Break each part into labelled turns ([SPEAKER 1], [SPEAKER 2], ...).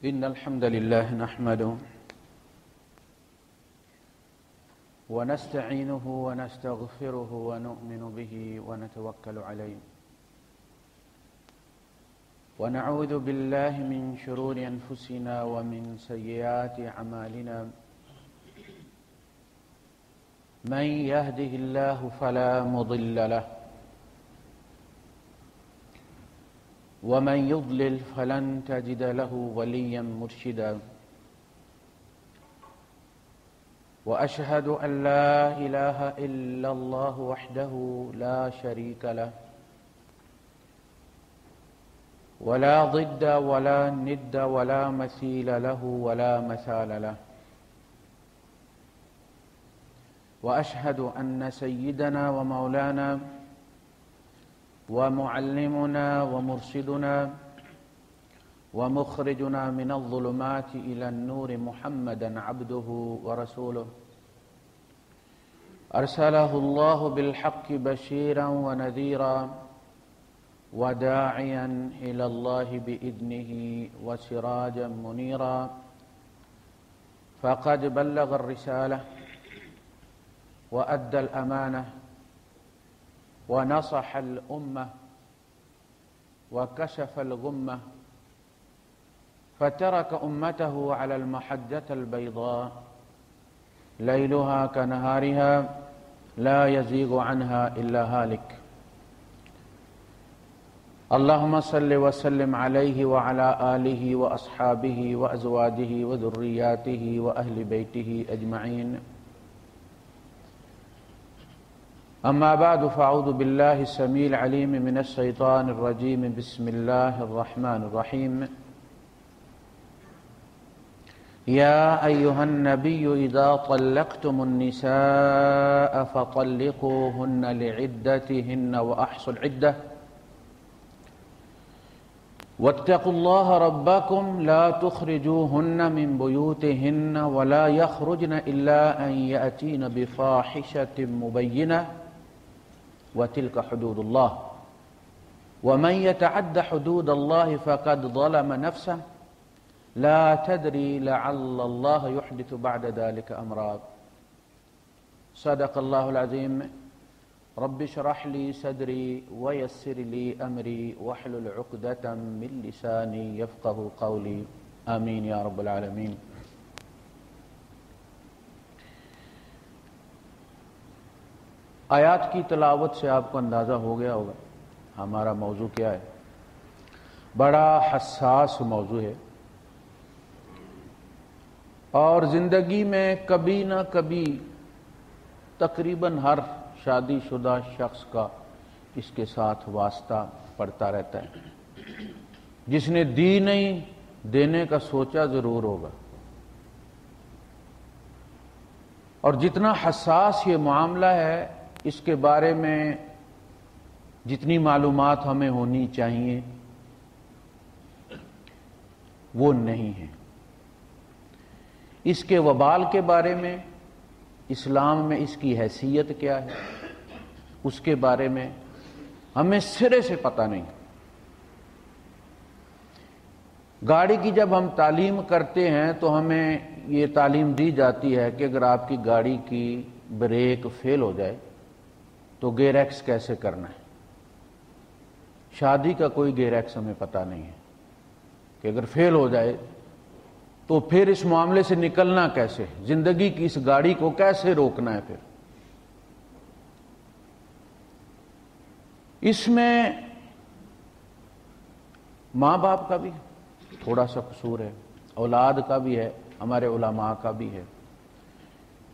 [SPEAKER 1] إن الحمد لله نحمده ونستعينه ونستغفره ونؤمن به ونتوكل عليه ونعوذ بالله من شرور أنفسنا ومن سيئات أعمالنا من يهده الله فلا مضل له ومن يضلل فلن تجد له وليا مرشدا وأشهد أن لا إله إلا الله وحده لا شريك له ولا ضد ولا ند ولا مثيل له ولا مثال له وأشهد أن سيدنا ومولانا ومعلمنا ومرشدنا ومخرجنا من الظلمات إلى النور محمدا عبده ورسوله أرسله الله بالحق بشيرا ونذيرا وداعيا إلى الله بإذنه وسراجا منيرا فقد بلغ الرسالة وأدى الأمانة ونصح الأمة وكشف الغمة فترك أمته على المحجة البيضاء ليلها كنهارها لا يزيغ عنها إلا هالك اللهم صل وسلم عليه وعلى آله وأصحابه وأزواجه وذرياته وأهل بيته أجمعين أما بعد فأعوذ بالله السميع العليم من الشيطان الرجيم بسم الله الرحمن الرحيم يا أيها النبي إذا طلقتم النساء فطلقوهن لعدتهن وأحصوا العدة واتقوا الله ربكم لا تخرجوهن من بيوتهن ولا يخرجن إلا أن يأتين بفاحشة مبينة وتلك حدود الله ومن يتعد حدود الله فقد ظلم نفسه لا تدري لعل الله يحدث بعد ذلك أمرا صدق الله العظيم رب اشرح لي صدري ويسر لي أمري واحلل عقدة من لساني يفقه قولي آمين يا رب العالمين آیات کی تلاوت سے آپ کو اندازہ ہو گیا ہوگا ہمارا موضوع کیا ہے. بڑا حساس موضوع ہے اور زندگی میں کبھی نہ کبھی تقریباً ہر شادی شدہ شخص کا اس کے ساتھ واسطہ پڑتا رہتا ہے. جس نے دی نہیں دینے کا سوچا ضرور ہوگا. اور جتنا حساس یہ معاملہ ہے اس کے بارے میں جتنی معلومات ہمیں ہونی چاہیے وہ نہیں ہے. اس کے وبال کے بارے میں اسلام میں اس کی حیثیت کیا ہے اس کے بارے میں ہمیں سرے سے پتہ نہیں. گاڑی کی جب ہم تعلیم کرتے ہیں تو ہمیں یہ تعلیم دی جاتی ہے کہ اگر آپ کی گاڑی کی بریک فیل ہو جائے تو گیئر ایکس کیسے کرنا ہے. شادی کا کوئی گیئر ایکس ہمیں پتہ نہیں ہے کہ اگر فیل ہو جائے تو پھر اس معاملے سے نکلنا کیسے, زندگی کی اس گاڑی کو کیسے روکنا ہے. پھر اس میں ماں باپ کا بھی تھوڑا سا قصور ہے, اولاد کا بھی ہے, ہمارے علماء کا بھی ہے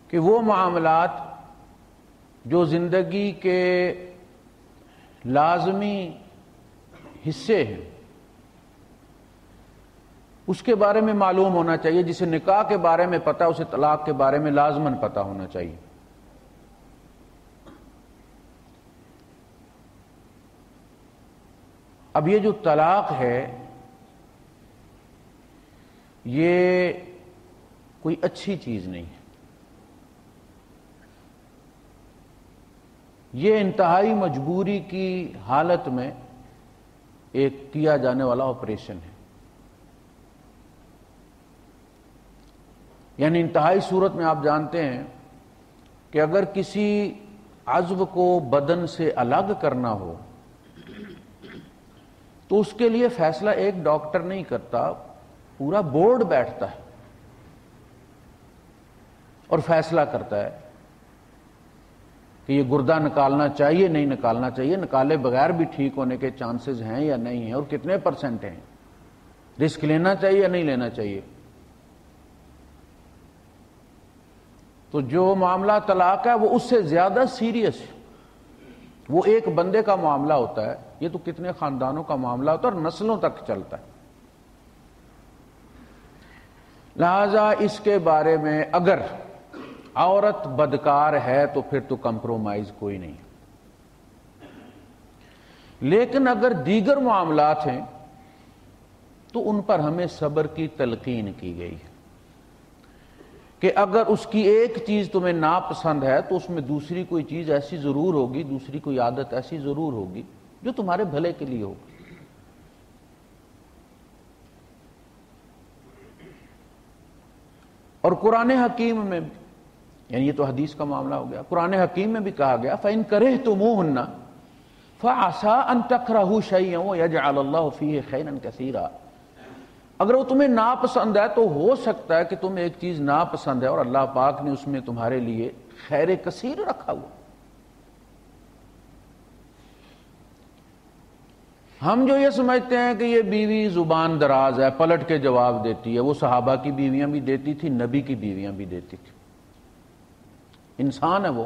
[SPEAKER 1] کہ وہ معاملات جو زندگی کے لازمی حصے ہیں اس کے بارے میں معلوم ہونا چاہیے. جسے نکاح کے بارے میں پتہ اسے طلاق کے بارے میں لازماً پتہ ہونا چاہیے. اب یہ جو طلاق ہے یہ کوئی اچھی چیز نہیں ہے. یہ انتہائی مجبوری کی حالت میں ایک کیا جانے والا آپریشن ہے. یعنی انتہائی صورت میں آپ جانتے ہیں کہ اگر کسی عضو کو بدن سے الگ کرنا ہو تو اس کے لیے فیصلہ ایک ڈاکٹر نہیں کرتا، پورا بورڈ بیٹھتا ہے اور فیصلہ کرتا ہے کہ یہ گردہ نکالنا چاہیے نہیں نکالنا چاہیے، نکالے بغیر بھی ٹھیک ہونے کے چانسز ہیں یا نہیں ہیں، اور کتنے پرسنٹ ہیں، رسک لینا چاہیے یا نہیں لینا چاہیے۔ تو جو معاملہ طلاق ہے وہ اس سے زیادہ سیریس ہے، وہ ایک بندے کا معاملہ ہوتا ہے، یہ تو کتنے خاندانوں کا معاملہ ہوتا ہے اور نسلوں تک چلتا ہے۔ لہذا اس کے بارے میں اگر عورت بدکار ہے تو پھر تو کمپرومائز کوئی نہیں، لیکن اگر دیگر معاملات ہیں تو ان پر ہمیں صبر کی تلقین کی گئی ہے کہ اگر اس کی ایک چیز تمہیں ناپسند ہے تو اس میں دوسری کوئی چیز ایسی ضرور ہوگی، دوسری کوئی عادت ایسی ضرور ہوگی جو تمہارے بھلے کے لیے ہوگی۔ اور قرآن حکیم میں بھی، یعنی یہ تو حدیث کا معاملہ ہو گیا، قرآن حکیم میں بھی کہا گیا فَإِن كَرِهْتُمُوهُنَّ فَعَسَىٰ أَن تَكْرَهُوا شَيْئًا وَيَجْعَلَ اللَّهُ فِيهِ خَيْرًا كَثِيرًا، اگر وہ تمہیں ناپسند ہے تو ہو سکتا ہے کہ تمہیں ایک چیز ناپسند ہے اور اللہ پاک نے اس میں تمہارے لیے خیر کثیر رکھا ہوا۔ ہم جو یہ سمجھتے ہیں کہ یہ بیوی زبان دراز ہے، پلٹ کے جواب دیتی ہے، وہ صحابہ کی بیویاں بھی دیتی تھی، نبی کی بیویاں بھی دیتی تھی۔ انسان ہے، وہ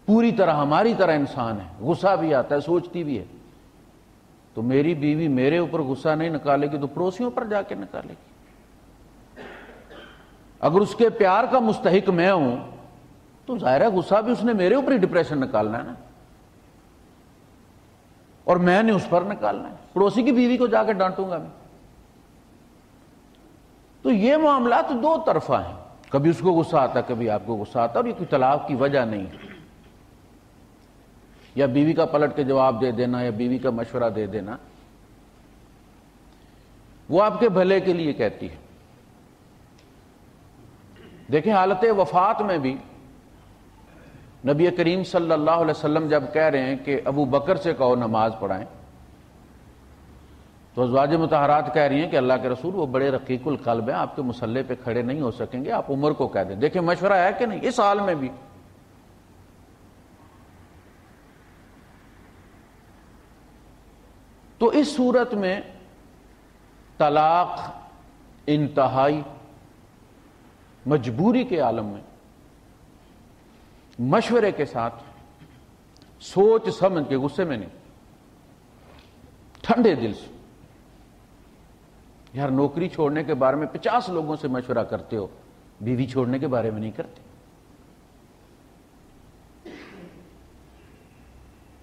[SPEAKER 1] پوری طرح ہماری طرح انسان ہے، غصہ بھی آتا ہے، سوچتی بھی ہے۔ تو میری بیوی میرے اوپر غصہ نہیں نکالے گی تو پڑوسیوں پر جا کے نکالے گی۔ اگر اس کے پیار کا مستحق میں ہوں تو ظاہر ہے غصہ بھی اس نے میرے اوپر ہی ڈپریشن نکالنا ہے نا، اور میں نے اس پر نکالنا ہے۔ پڑوسی کی بیوی کو جا کے ڈانٹوں گا میں؟ تو یہ معاملات دو طرفہ ہیں، کبھی اس کو غصہ آتا ہے کبھی آپ کو غصہ آتا ہے، اور یہ کوئی طلاق کی وجہ نہیں ہے، یا بیوی کا پلٹ کے جواب دے دینا یا بیوی کا مشورہ دے دینا، وہ آپ کے بھلے کے لیے کہتی ہے۔ دیکھیں حالت وفات میں بھی نبی کریم صلی اللہ علیہ وسلم جب کہہ رہے ہیں کہ ابو بکر سے کہو نماز پڑھائیں، تو ازواج مطہرات کہہ رہی ہیں کہ اللہ کے رسول وہ بڑے رقیق القلب ہیں، آپ کے مصلے پہ کھڑے نہیں ہو سکیں گے، آپ عمر کو کہہ دیں۔ دیکھیں مشورہ ہے کہ نہیں اس حال میں بھی۔ تو اس صورت میں طلاق انتہائی مجبوری کے عالم میں مشورے کے ساتھ، سوچ سمجھ کے، غصے میں نہیں، ٹھنڈے دل سے۔ یار نوکری چھوڑنے کے بارے میں 50 لوگوں سے مشورہ کرتے ہو، بیوی چھوڑنے کے بارے میں نہیں کرتے۔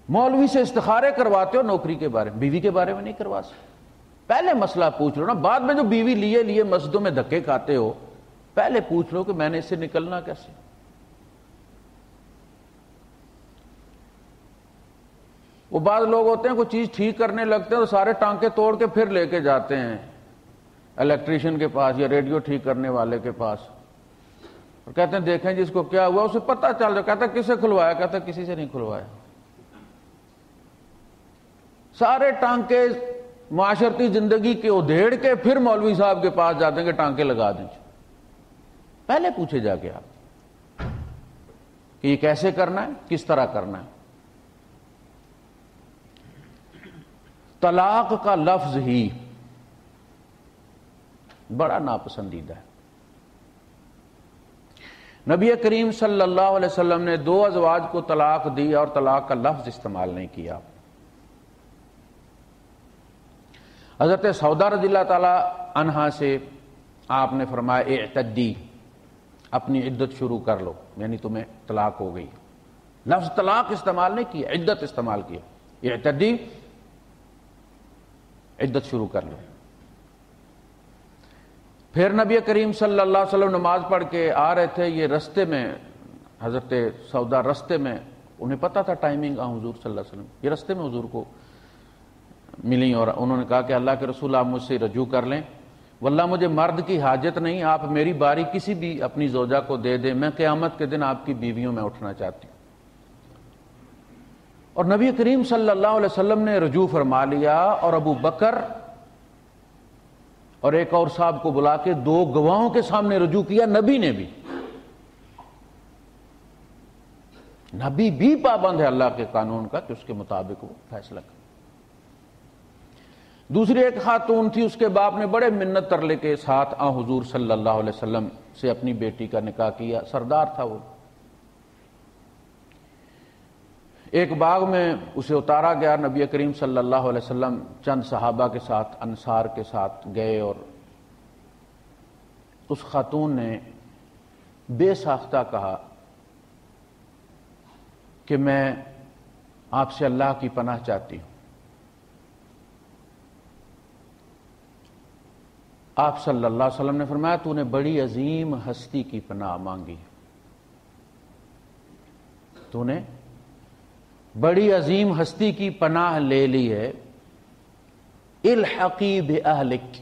[SPEAKER 1] مولوی سے استخارے کرواتے ہو نوکری کے بارے میں، بیوی کے بارے میں نہیں کروا سکتے۔ پہلے مسئلہ پوچھ لو نا، بعد میں جو بیوی لیے مسجدوں میں دھکے کھاتے ہو، پہلے پوچھ لو کہ میں نے اس سے نکلنا کیسے۔ وہ بعض لوگ ہوتے ہیں کوئی چیز ٹھیک کرنے لگتے ہیں تو سارے ٹانکے توڑ کے پھر لے کے جاتے ہیں الیکٹریشین کے پاس یا ریڈیو ٹھیک کرنے والے کے پاس، اور کہتے ہیں دیکھیں جس کو کیا ہوا، اسے پتہ چل جائے، کہتا کس سے کھلوایا، کہتا کسی سے نہیں کھلوایا۔ سارے ٹانکے معاشرتی زندگی کے ادھیڑ کے پھر مولوی صاحب کے پاس جاتے ہیں کہ ٹانکے لگا دیں۔ پہلے پوچھے جا کے آپ کہ یہ کیسے کرنا ہے، کس طرح کرنا ہے۔ طلاق کا لفظ ہی بڑا ناپسندیدہ ہے۔ نبی کریم صلی اللہ علیہ وسلم نے 2 ازواج کو طلاق دی اور طلاق کا لفظ استعمال نہیں کیا۔ حضرت سودا رضی اللہ تعالی عنہا سے آپ نے فرمایا اعتدی، اپنی عدت شروع کر لو، یعنی تمہیں طلاق ہو گئی۔ لفظ طلاق استعمال نہیں کیا، عدت استعمال کیا، اعتدی، عدت شروع کر لو۔ پھر نبی کریم صلی اللہ علیہ وسلم نماز پڑھ کے آ رہے تھے، یہ رستے میں حضرت سودا رستے میں، انہیں پتا تھا ٹائمنگ حضور صلی اللہ علیہ وسلم، یہ رستے میں حضور کو ملی اور انہوں نے کہا کہ اللہ کے رسول آپ مجھ سے رجوع کر لیں، واللہ مجھے مرد کی حاجت نہیں، آپ میری باری کسی بھی اپنی زوجہ کو دے دیں، میں قیامت کے دن آپ کی بیویوں میں اٹھنا چاہتی ہوں۔ اور نبی کریم صلی اللہ علیہ وسلم نے رجوع فرما لیا، اور ابو بکر اور ایک اور صاحب کو بلا کے 2 گواہوں کے سامنے رجوع کیا۔ نبی نے بھی، نبی بھی پابند ہے اللہ کے قانون کا کہ اس کے مطابق وہ فیصلہ کرے۔ دوسری ایک خاتون تھی، اس کے باپ نے بڑے منت ترلے کے ساتھ حضور صلی اللہ علیہ وسلم سے اپنی بیٹی کا نکاح کیا، سردار تھا وہ۔ ایک باغ میں اسے اتارا گیا، نبی کریم صلی اللہ علیہ وسلم چند صحابہ کے ساتھ، انصار کے ساتھ گئے، اور اس خاتون نے بے ساختہ کہا کہ میں آپ سے اللہ کی پناہ چاہتی ہوں۔ آپ صلی اللہ علیہ وسلم نے فرمایا تو نے بڑی عظیم ہستی کی پناہ مانگی، تو نے بڑی عظیم ہستی کی پناہ لے لی ہے۔ الحقی باہلک،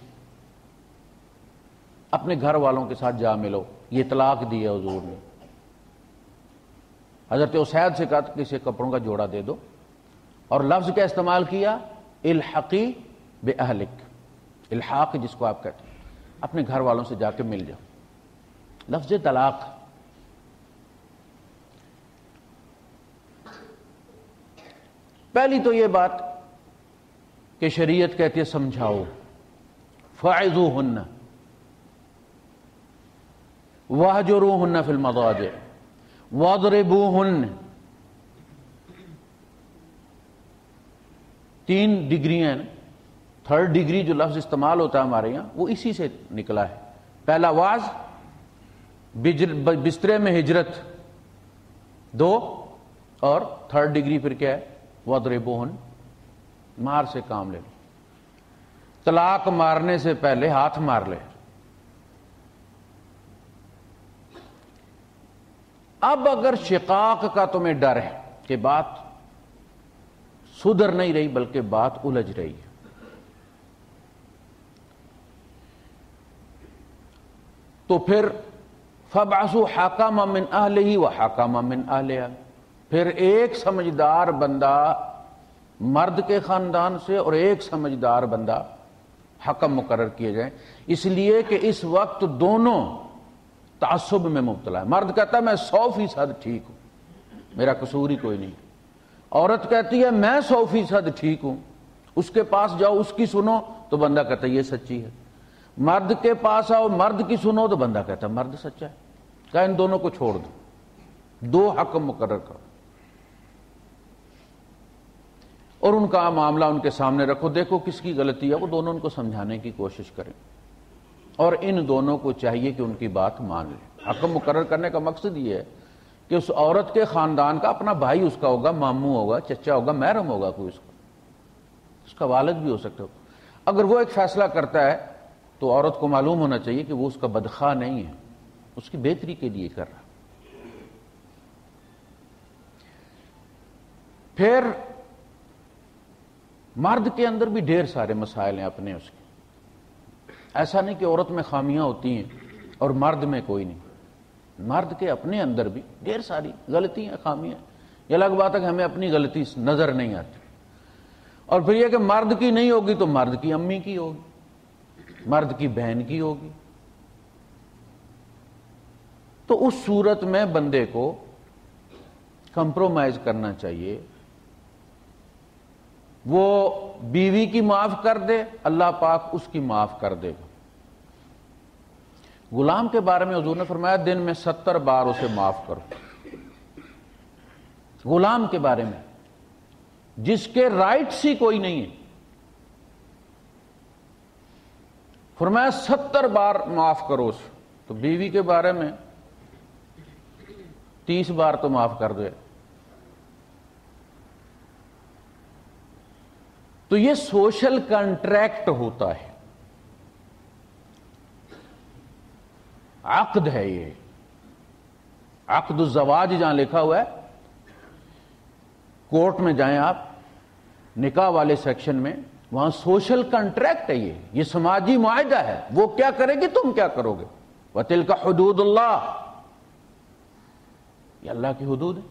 [SPEAKER 1] اپنے گھر والوں کے ساتھ جا ملو، یہ طلاق دی ہے حضور نے۔ حضرت اسید سے کہا کہ اسے کپڑوں کا جوڑا دے دو، اور لفظ کیا استعمال کیا؟ الحقی باہلک، الحاق جس کو آپ کہتے ہیں، اپنے گھر والوں سے جا کے مل جاؤ، لفظ طلاق۔ پہلی تو یہ بات کہ شریعت کہتی ہے سمجھاؤ، فاعظوہن واہجروہن فی المضاجع واضربوہن۔ 3 ڈگریاں ہیں، 3rd ڈگری جو لفظ استعمال ہوتا ہے ہمارے یہاں وہ اسی سے نکلا ہے۔ پہلا واز، بسترے میں ہجرت 2، اور 3rd ڈگری پھر کیا ہے؟ وَاضْرِبُوهُنَّ، مار سے کام لے لو، طلاق مارنے سے پہلے ہاتھ مار لے۔ اب اگر شقاق کا تمہیں ڈر ہے کہ بات سدھر نہیں رہی بلکہ بات الجھ رہی ہے، تو پھر فَابْعَثُوا حَكَمًا مِّنْ أَهْلِهِ وَحَكَمًا مِّنْ أَهْلِهَا، پھر ایک سمجھدار بندہ مرد کے خاندان سے اور ایک سمجھدار بندہ حکم مقرر کیے جائیں، اس لیے کہ اس وقت دونوں تعصب میں مبتلا ہے۔ مرد کہتا ہے میں 100% ٹھیک ہوں، میرا قصور ہی کوئی نہیں، عورت کہتی ہے میں 100% ٹھیک ہوں، اس کے پاس جاؤ اس کی سنو تو بندہ کہتا ہے یہ سچی ہے، مرد کے پاس آؤ مرد کی سنو تو بندہ کہتا ہے مرد سچا ہے۔ کہا ان دونوں کو چھوڑ دو، 2 حکم مقرر کرو، اور ان کا معاملہ ان کے سامنے رکھو، دیکھو کس کی غلطی ہے، وہ دونوں ان کو سمجھانے کی کوشش کریں، اور ان دونوں کو چاہیے کہ ان کی بات مان لیں۔ حکم مقرر کرنے کا مقصد یہ ہے کہ اس عورت کے خاندان کا اپنا بھائی اس کا ہوگا، ماموں ہوگا، چچا ہوگا، محرم ہوگا کوئی، اس کا والد بھی ہو سکتا ہو، اگر وہ ایک فیصلہ کرتا ہے تو عورت کو معلوم ہونا چاہیے کہ وہ اس کا بدخواہ نہیں ہے، اس کی بہتری کے لیے کر رہا۔ پھر مرد کے اندر بھی ڈھیر سارے مسائل ہیں اپنے، اس کے ایسا نہیں کہ عورت میں خامیاں ہوتی ہیں اور مرد میں کوئی نہیں، مرد کے اپنے اندر بھی ڈھیر ساری غلطیاں خامیاں، یہ الگ بات ہے کہ ہمیں اپنی غلطی نظر نہیں آتی، اور پھر یہ کہ مرد کی نہیں ہوگی تو مرد کی امی کی ہوگی، مرد کی بہن کی ہوگی، تو اس صورت میں بندے کو کمپرومائز کرنا چاہیے، وہ بیوی کی معاف کر دے، اللہ پاک اس کی معاف کر دے گا۔ غلام کے بارے میں حضور نے فرمایا دن میں 70 بار اسے معاف کرو۔ غلام کے بارے میں جس کے رائٹس ہی کوئی نہیں ہے، فرمایا 70 بار معاف کرو اسے، تو بیوی کے بارے میں 30 بار تو معاف کر دے۔ تو یہ سوشل کنٹریکٹ ہوتا ہے، عقد ہے، یہ عقد الزواج جہاں لکھا ہوا ہے، کورٹ میں جائیں آپ، نکاح والے سیکشن میں وہاں سوشل کنٹریکٹ ہے، یہ سماجی معاہدہ ہے، وہ کیا کرے گی تم کیا کرو گے۔ وَتِلْكَ حُدُودُ اللَّهِ، یہ اللہ کی حدود ہے۔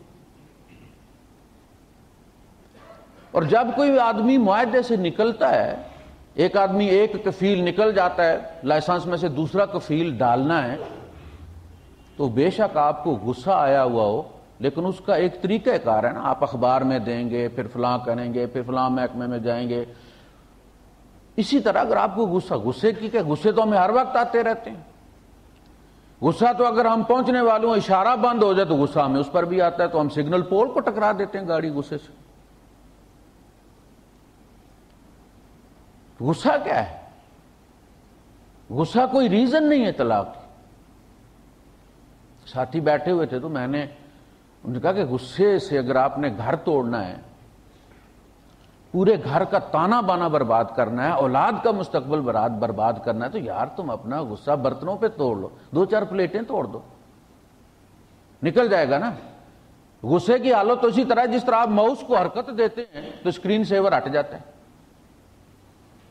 [SPEAKER 1] اور جب کوئی آدمی معاہدے سے نکلتا ہے، ایک آدمی ایک کفیل نکل جاتا ہے، لائسنس میں سے دوسرا کفیل ڈالنا ہے، تو بے شک آپ کو غصہ آیا ہوا ہو، لیکن اس کا ایک طریقہ کار ہے نا، آپ اخبار میں دیں گے، پھر فلاں کریں گے، پھر فلاں محکمے میں جائیں گے۔ اسی طرح اگر آپ کو غصے کی کہ غصے تو ہمیں ہر وقت آتے رہتے ہیں، غصہ تو اگر ہم پہنچنے والوں اشارہ بند ہو جائے تو غصہ ہمیں اس پر بھی آتا ہے، تو ہم سگنل پول کو ٹکرا دیتے ہیں گاڑی غصے سے۔ غصہ کیا ہے؟ غصہ کوئی ریزن نہیں ہے طلاق کی۔ ساتھی بیٹھے ہوئے تھے تو میں نے انہوں نے کہا کہ غصے سے اگر آپ نے گھر توڑنا ہے، پورے گھر کا تانا بانا برباد کرنا ہے، اولاد کا مستقبل برباد کرنا ہے، تو یار تم اپنا غصہ برتنوں پہ توڑ لو، 2-4 پلیٹیں توڑ دو، نکل جائے گا نا۔ غصے کی حالت تو اسی طرح جس طرح آپ ماؤس کو حرکت دیتے ہیں تو اسکرین سیور ہٹ جاتا ہے۔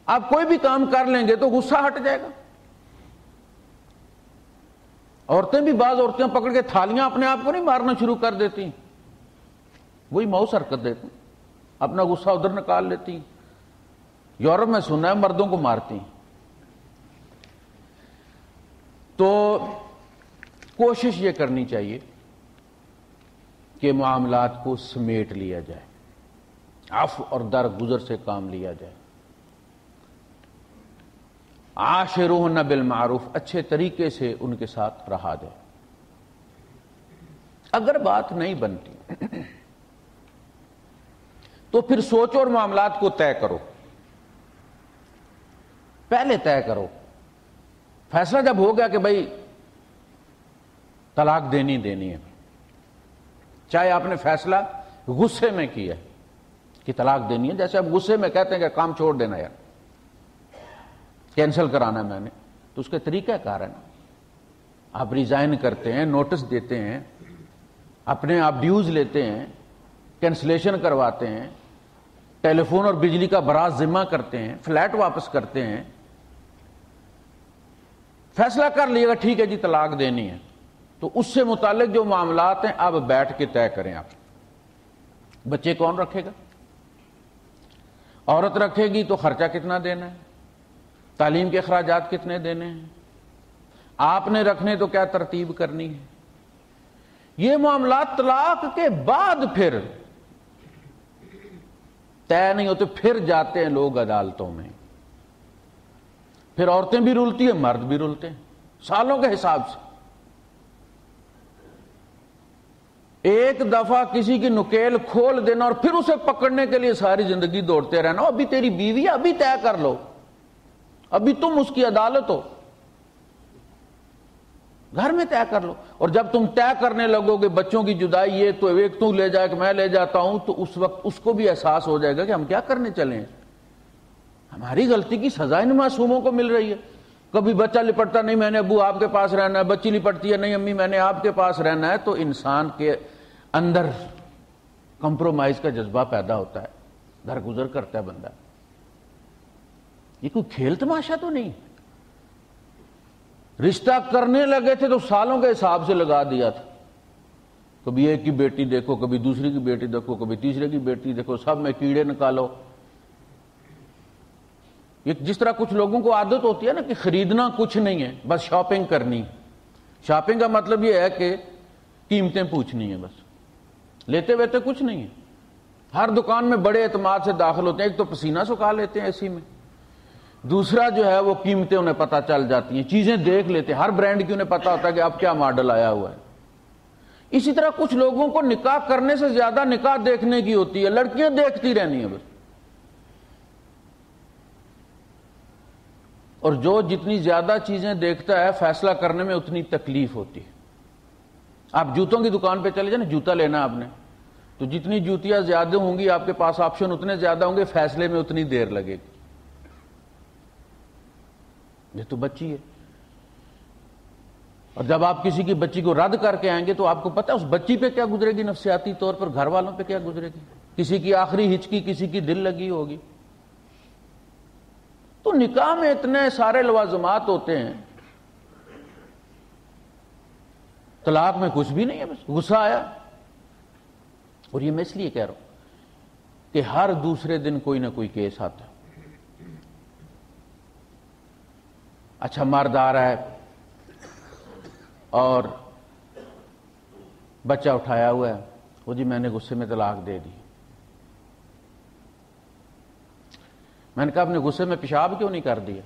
[SPEAKER 1] آپ کوئی بھی کام کر لیں گے تو غصہ ہٹ جائے گا۔ عورتیں بھی، بعض عورتیں پکڑ کے تھالیاں اپنے آپ کو نہیں مارنا شروع کر دیتی، وہی ماؤس حرکت دیتی، اپنا غصہ ادھر نکال لیتی۔ یورپ میں سنا ہے مردوں کو مارتی۔ تو کوشش یہ کرنی چاہیے کہ معاملات کو سمیٹ لیا جائے، عفو اور درگزر سے کام لیا جائے۔ عاشروہن بالمعروف، اچھے طریقے سے ان کے ساتھ رہا جائے۔ اگر بات نہیں بنتی تو پھر سوچو اور معاملات کو طے کرو، پہلے طے کرو۔ فیصلہ جب ہو گیا کہ بھائی طلاق دینی ہے، چاہے آپ نے فیصلہ غصے میں کیا کہ طلاق دینی ہے، جیسے اب غصے میں کہتے ہیں کہ کام چھوڑ دینا یار، کینسل کرانا میں نے، تو اس کے طریقہ کار ہے نا۔ آپ ریزائن کرتے ہیں، نوٹس دیتے ہیں، اپنے آپ ڈیوز لیتے ہیں، کینسلیشن کرواتے ہیں، ٹیلی فون اور بجلی کا براز ذمہ کرتے ہیں، فلیٹ واپس کرتے ہیں، فیصلہ کر لیے گا ٹھیک ہے جی طلاق دینی ہے، تو اس سے متعلق جو معاملات ہیں اب بیٹھ کے طے کریں۔ آپ بچے کون رکھے گا؟ عورت رکھے گی تو خرچہ کتنا دینا ہے، تعلیم کے اخراجات کتنے دینے ہیں، آپ نے رکھنے تو کیا ترتیب کرنی ہے۔ یہ معاملات طلاق کے بعد پھر طے نہیں ہوتے، پھر جاتے ہیں لوگ عدالتوں میں، پھر عورتیں بھی رولتی ہیں، مرد بھی رولتے ہیں، سالوں کے حساب سے۔ ایک دفعہ کسی کی نکیل کھول دینا اور پھر اسے پکڑنے کے لیے ساری زندگی دوڑتے رہنا، ابھی تیری بیوی ہے، ابھی طے کر لو، ابھی تم اس کی عدالت ہو، گھر میں طے کر لو۔ اور جب تم طے کرنے لگو گے بچوں کی جدائی یہ تو ایک تو لے جائے کہ میں لے جاتا ہوں، تو اس وقت اس کو بھی احساس ہو جائے گا کہ ہم کیا کرنے چلے ہیں، ہماری غلطی کی سزا ان معصوموں کو مل رہی ہے۔ کبھی بچہ لپٹتا نہیں میں نے ابو آپ کے پاس رہنا ہے، بچی لپٹتی ہے نہیں امی میں نے آپ کے پاس رہنا ہے، تو انسان کے اندر کمپرومائز کا جذبہ پیدا ہوتا ہے، درگزر کرتا ہے بندہ۔ یہ کوئی کھیل تماشا تو نہیں، رشتہ کرنے لگے تھے تو سالوں کے حساب سے لگا دیا تھا، کبھی ایک کی بیٹی دیکھو، کبھی دوسری کی بیٹی دیکھو، کبھی تیسرے کی بیٹی دیکھو، سب میں کیڑے نکالو۔ یہ جس طرح کچھ لوگوں کو عادت ہوتی ہے نا کہ خریدنا کچھ نہیں ہے، بس شاپنگ کرنی۔ شاپنگ کا مطلب یہ ہے کہ قیمتیں پوچھنی ہیں، بس لیتے ویتے کچھ نہیں ہے۔ ہر دکان میں بڑے اعتماد سے داخل ہوتے ہیں، ایک تو پسینہ سکھا لیتے ہیں اسی میں، دوسرا جو ہے وہ قیمتیں انہیں پتہ چل جاتی ہیں، چیزیں دیکھ لیتے ہیں، ہر برانڈ کی انہیں پتہ ہوتا ہے کہ اب کیا ماڈل آیا ہوا ہے۔ اسی طرح کچھ لوگوں کو نکاح کرنے سے زیادہ نکاح دیکھنے کی ہوتی ہے، لڑکیاں دیکھتی رہنی ہیں بس۔ اور جو جتنی زیادہ چیزیں دیکھتا ہے فیصلہ کرنے میں اتنی تکلیف ہوتی ہے۔ آپ جوتوں کی دکان پہ چلے جائیں نا، جوتا لینا آپ نے، تو جتنی جوتیاں زیادہ ہوں گی آپ کے پاس آپشن اتنے زیادہ ہوں گے، فیصلے میں اتنی دیر لگے گی۔ یہ تو بچی ہے، اور جب آپ کسی کی بچی کو رد کر کے آئیں گے تو آپ کو پتہ ہے اس بچی پہ کیا گزرے گی نفسیاتی طور پر، گھر والوں پہ کیا گزرے گی، کسی کی آخری ہچکی کسی کی دل لگی ہوگی۔ نکاح میں اتنے سارے لوازمات ہوتے ہیں، طلاق میں کچھ بھی نہیں ہے، بس غصہ آیا. اور یہ میں اس لیے کہہ رہا ہوں کہ ہر دوسرے دن کوئی نہ کوئی کیس آتا ہے. اچھا مرد آ رہا ہے اور بچہ اٹھایا ہوا ہے، وہ جی میں نے غصے میں طلاق دے دی. میں نے کہا آپ نے غصے میں پیشاب کیوں نہیں کر دیا؟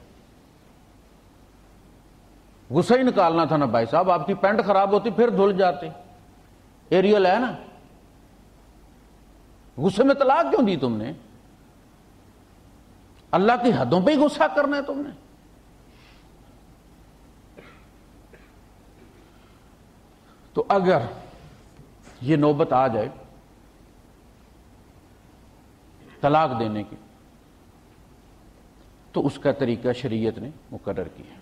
[SPEAKER 1] غصہ ہی نکالنا تھا نا بھائی صاحب، آپ کی پینٹ خراب ہوتی پھر دھل جاتے. ایریل ہے نا، غصے میں طلاق کیوں دی تم نے؟ اللہ کی حدوں پہ ہی غصہ کرنا ہے تم نے. تو اگر یہ نوبت آ جائے طلاق دینے کی تو اس کا طریقہ شریعت نے مقرر کیا.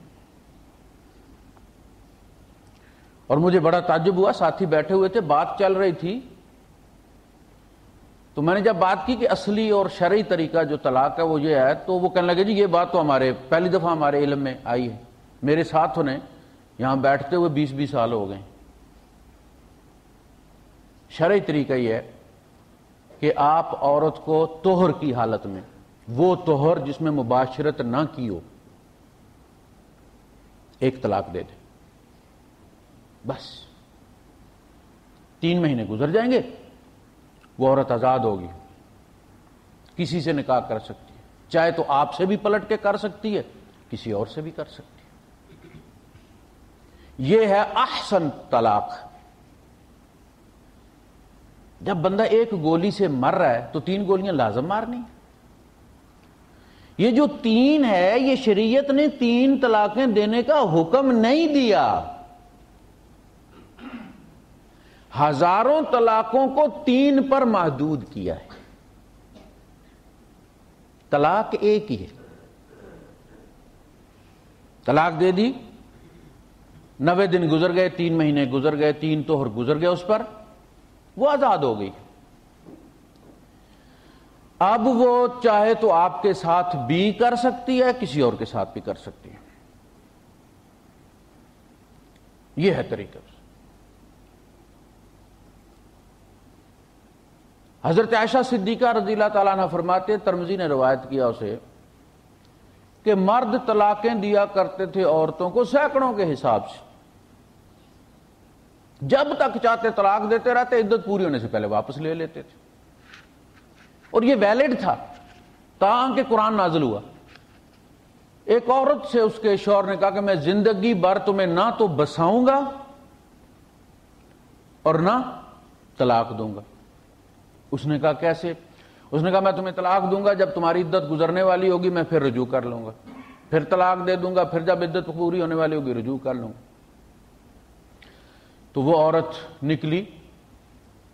[SPEAKER 1] اور مجھے بڑا تعجب ہوا، ساتھی بیٹھے ہوئے تھے، بات چل رہی تھی، تو میں نے جب بات کی کہ اصلی اور شرعی طریقہ جو طلاق ہے وہ یہ ہے، تو وہ کہنے لگے جی یہ بات تو ہمارے پہلی دفعہ ہمارے علم میں آئی ہے. میرے ساتھ انہیں یہاں بیٹھتے ہوئے 20 سال ہو گئے. شرعی طریقہ یہ ہے کہ آپ عورت کو طہر کی حالت میں، وہ طہر جس میں مباشرت نہ کی ہو، ایک طلاق دے دیں. بس 3 مہینے گزر جائیں گے، وہ عورت آزاد ہوگی، کسی سے نکاح کر سکتی ہے، چاہے تو آپ سے بھی پلٹ کے کر سکتی ہے، کسی اور سے بھی کر سکتی ہے. یہ ہے احسن طلاق. جب بندہ ایک گولی سے مر رہا ہے تو 3 گولیاں لازم مارنی. یہ جو 3 ہے، یہ شریعت نے 3 طلاقیں دینے کا حکم نہیں دیا. ہزاروں طلاقوں کو 3 پر محدود کیا ہے. طلاق ایک ہی ہے. طلاق دے دی، 90 دن گزر گئے، 3 مہینے گزر گئے، 3 طہر گزر گئے، اس پر وہ آزاد ہو گئی. اب وہ چاہے تو آپ کے ساتھ بھی کر سکتی ہے، کسی اور کے ساتھ بھی کر سکتی ہے. یہ ہے طریقہ. حضرت عائشہ صدیقہ رضی اللہ تعالیٰ عنہ فرماتے، ترمذی نے روایت کیا اسے، کہ مرد طلاقیں دیا کرتے تھے عورتوں کو سینکڑوں کے حساب سے، جب تک چاہتے طلاق دیتے رہتے، عدت پوری ہونے سے پہلے واپس لے لیتے تھے. اور یہ ویلڈ تھا تاکہ قرآن نازل ہوا. ایک عورت سے اس کے شوہر نے کہا کہ میں زندگی بھر تمہیں نہ تو بساؤں گا اور نہ طلاق دوں گا. اس نے کہا کیسے؟ اس نے کہا میں تمہیں طلاق دوں گا جب تمہاری عدت گزرنے والی ہوگی، میں پھر رجوع کر لوں گا، پھر طلاق دے دوں گا، پھر جب عدت پوری ہونے والی ہوگی رجوع کر لوں گا. تو وہ عورت نکلی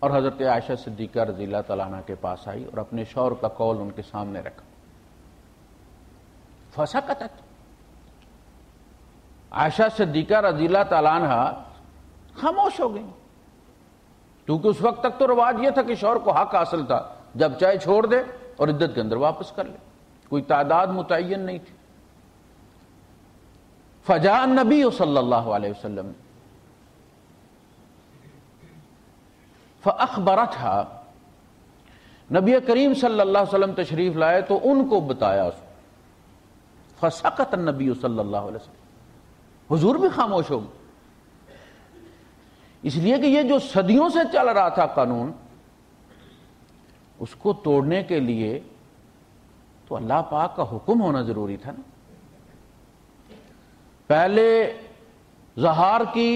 [SPEAKER 1] اور حضرت عائشہ صدیقہ رضی اللہ تعالیٰ عنہ کے پاس آئی اور اپنے شوہر کا قول ان کے سامنے رکھا. فسکتت. عائشہ صدیقہ رضی اللہ تعالیٰ عنہ خاموش ہو گئی، کیونکہ اس وقت تک تو رواج یہ تھا کہ شوہر کو حق حاصل تھا، جب چاہے چھوڑ دے اور عدت کے اندر واپس کر لے، کوئی تعداد متعین نہیں تھی. فجاء النبی صلی اللہ علیہ وسلم فاخبرتها. نبی کریم صلی اللہ علیہ وسلم تشریف لائے تو ان کو بتایا اس کو. فسکت النبی صلی اللہ علیہ وسلم. حضور بھی خاموش ہو گئے، اس لیے کہ یہ جو صدیوں سے چل رہا تھا قانون، اس کو توڑنے کے لیے تو اللہ پاک کا حکم ہونا ضروری تھا نا. پہلے زہار کی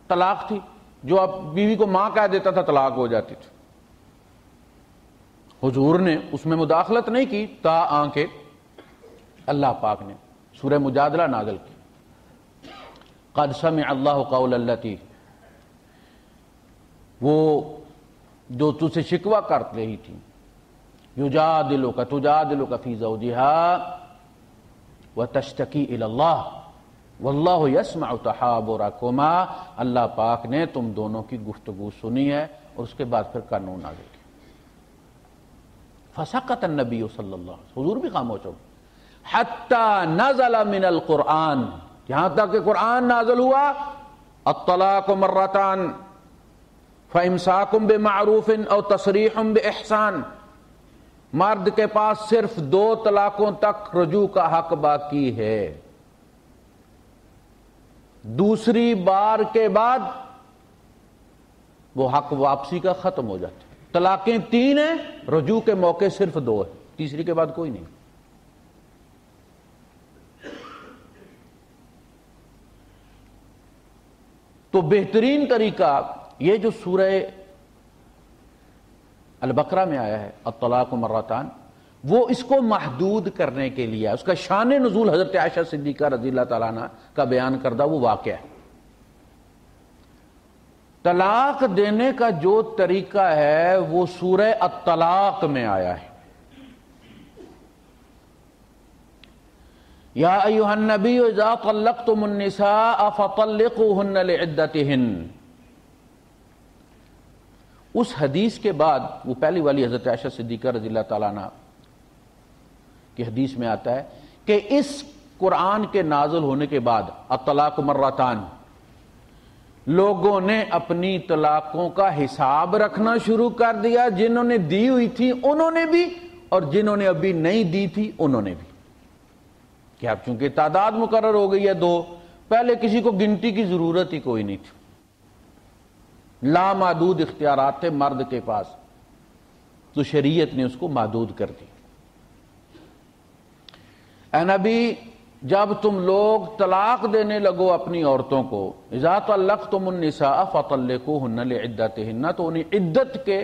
[SPEAKER 1] طلاق تھی، جو اب بیوی کو ماں کہہ دیتا تھا طلاق ہو جاتی تھی. حضور نے اس میں مداخلت نہیں کی تاکہ اللہ پاک نے سورہ مجادلہ نازل کی. قد سمع اللہ قول التی، وہ جو تجھ سے شکوہ کر رہی تھی، تجادلک فی زوجہا وتشتکی الی اللہ واللہ یسمع تحاورکما. اللہ پاک نے تم دونوں کی گفتگو سنی ہے اور اس کے بعد پھر قانون نازل کیا. فسکت النبی صلی اللہ علیہ وسلم، حضور بھی خاموش ہو، حتی نزل من القرآن، یہاں تک کہ قرآن نازل ہوا، الطلاق مرتان فامساک بمعروف او تسریح باحسان، مرد کے پاس صرف 2 طلاقوں تک رجوع کا حق باقی ہے، دوسری بار کے بعد وہ حق واپسی کا ختم ہو جاتا ہے۔ طلاقیں 3 ہیں، رجوع کے موقع صرف 2 ہے، تیسری کے بعد کوئی نہیں۔ تو بہترین طریقہ یہ جو سورہ البقرہ میں آیا ہے الطلاق مرتان، وہ اس کو محدود کرنے کے لیے، اس کا شان نزول حضرت عائشہ صدیقہ رضی اللہ تعالیٰ عنہ کا بیان کردہ وہ واقعہ ہے۔ طلاق دینے کا جو طریقہ ہے وہ سورہ الطلاق میں آیا ہے۔ یا ایھا النبی اذا طلقتم النساء فطلقوهن لعدتهن، اس حدیث کے بعد وہ پہلی والی حضرت عائشہ صدیقہ رضی اللہ تعالیٰ عنہ کی حدیث میں آتا ہے کہ اس قرآن کے نازل ہونے کے بعد الطلاق مرتان، لوگوں نے اپنی طلاقوں کا حساب رکھنا شروع کر دیا، جنہوں نے دی ہوئی تھی انہوں نے بھی اور جنہوں نے ابھی نہیں دی تھی انہوں نے بھی، کہ اب چونکہ تعداد مقرر ہو گئی ہے 2، پہلے کسی کو گنتی کی ضرورت ہی کوئی نہیں تھی، لامحدود اختیارات تھے مرد کے پاس، تو شریعت نے اس کو محدود کر دی۔ اے نبی، جب تم لوگ طلاق دینے لگو اپنی عورتوں کو، اذا طلقتم النساء فطلقوهن لعدتهن، تو انہیں عدت کے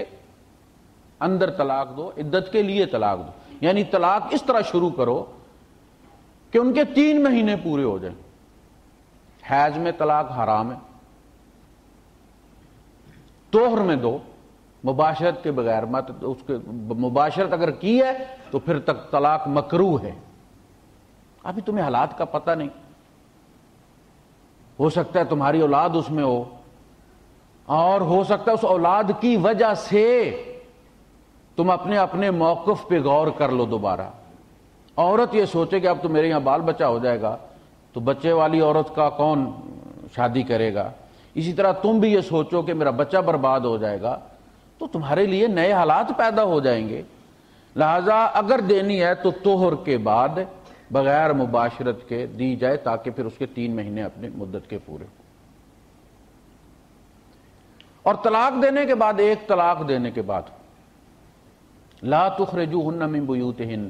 [SPEAKER 1] اندر طلاق دو، عدت کے لیے طلاق دو، یعنی طلاق اس طرح شروع کرو کہ ان کے 3 مہینے پورے ہو جائیں۔ حیض میں طلاق حرام ہے، طہر میں دو، مباشرت کے بغیر مت، اس کے مباشرت اگر کی ہے تو پھر تک طلاق مکروہ ہے۔ ابھی تمہیں حالات کا پتہ نہیں، ہو سکتا ہے تمہاری اولاد اس میں ہو، اور ہو سکتا ہے اس اولاد کی وجہ سے تم اپنے موقف پہ غور کر لو دوبارہ۔ عورت یہ سوچے کہ اب تو میرے یہاں بال بچہ ہو جائے گا تو بچے والی عورت کا کون شادی کرے گا، اسی طرح تم بھی یہ سوچو کہ میرا بچہ برباد ہو جائے گا، تو تمہارے لیے نئے حالات پیدا ہو جائیں گے۔ لہذا اگر دینی ہے تو طہر کے بعد بغیر مباشرت کے دی جائے، تاکہ پھر اس کے 3 مہینے اپنے مدت کے پورے ہوں۔ اور طلاق دینے کے بعد، ایک طلاق دینے کے بعد، لا تخرجوهن من بیوتہن،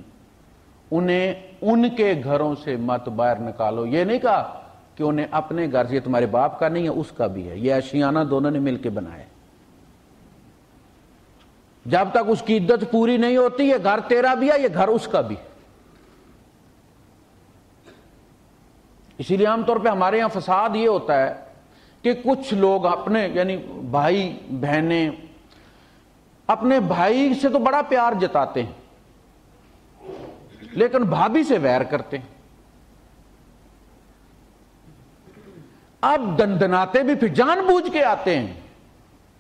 [SPEAKER 1] انہیں ان کے گھروں سے مت باہر نکالو۔ یہ نہیں کہا کہ انہیں اپنے گھر سے، یہ تمہارے باپ کا نہیں ہے اس کا بھی ہے، یہ اشیانہ دونوں نے مل کے بنایا ہے۔ جب تک اس کی عدت پوری نہیں ہوتی، یہ گھر تیرا بھی ہے، یہ گھر اس کا بھی ہے۔ اسی لیے عام طور پہ ہمارے یہاں فساد یہ ہوتا ہے کہ کچھ لوگ اپنے، یعنی بھائی بہنیں، اپنے بھائی سے تو بڑا پیار جتاتے ہیں لیکن بھابھی سے ویر کرتے ہیں، اب دندناتے بھی پھر جان بوجھ کے آتے ہیں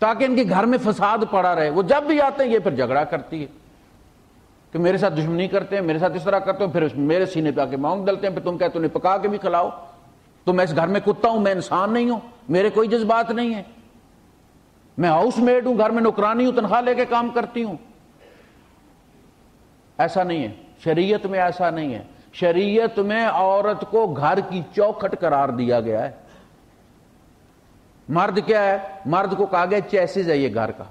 [SPEAKER 1] تاکہ ان کے گھر میں فساد پڑا رہے۔ وہ جب بھی آتے ہیں یہ پھر جھگڑا کرتی ہے کہ میرے ساتھ دشمنی کرتے ہیں، میرے ساتھ اس طرح کرتے ہیں، پھر میرے سینے پہ آ کے مونگ ڈلتے ہیں، پھر تم کہتے انہیں پکا کے بھی کھلاؤ، تو میں اس گھر میں کتا ہوں، میں انسان نہیں ہوں، میرے کوئی جذبات نہیں ہیں، میں ہاؤس میڈ ہوں، گھر میں نوکرانی ہوں، تنخواہ لے کے کام کرتی ہوں۔ ایسا نہیں ہے، شریعت میں ایسا نہیں ہے۔ شریعت میں عورت کو گھر کی چوکھٹ قرار دیا گیا ہے۔ مرد کیا ہے؟ مرد کو کہا گیا چیسز ہے یہ گھر کا۔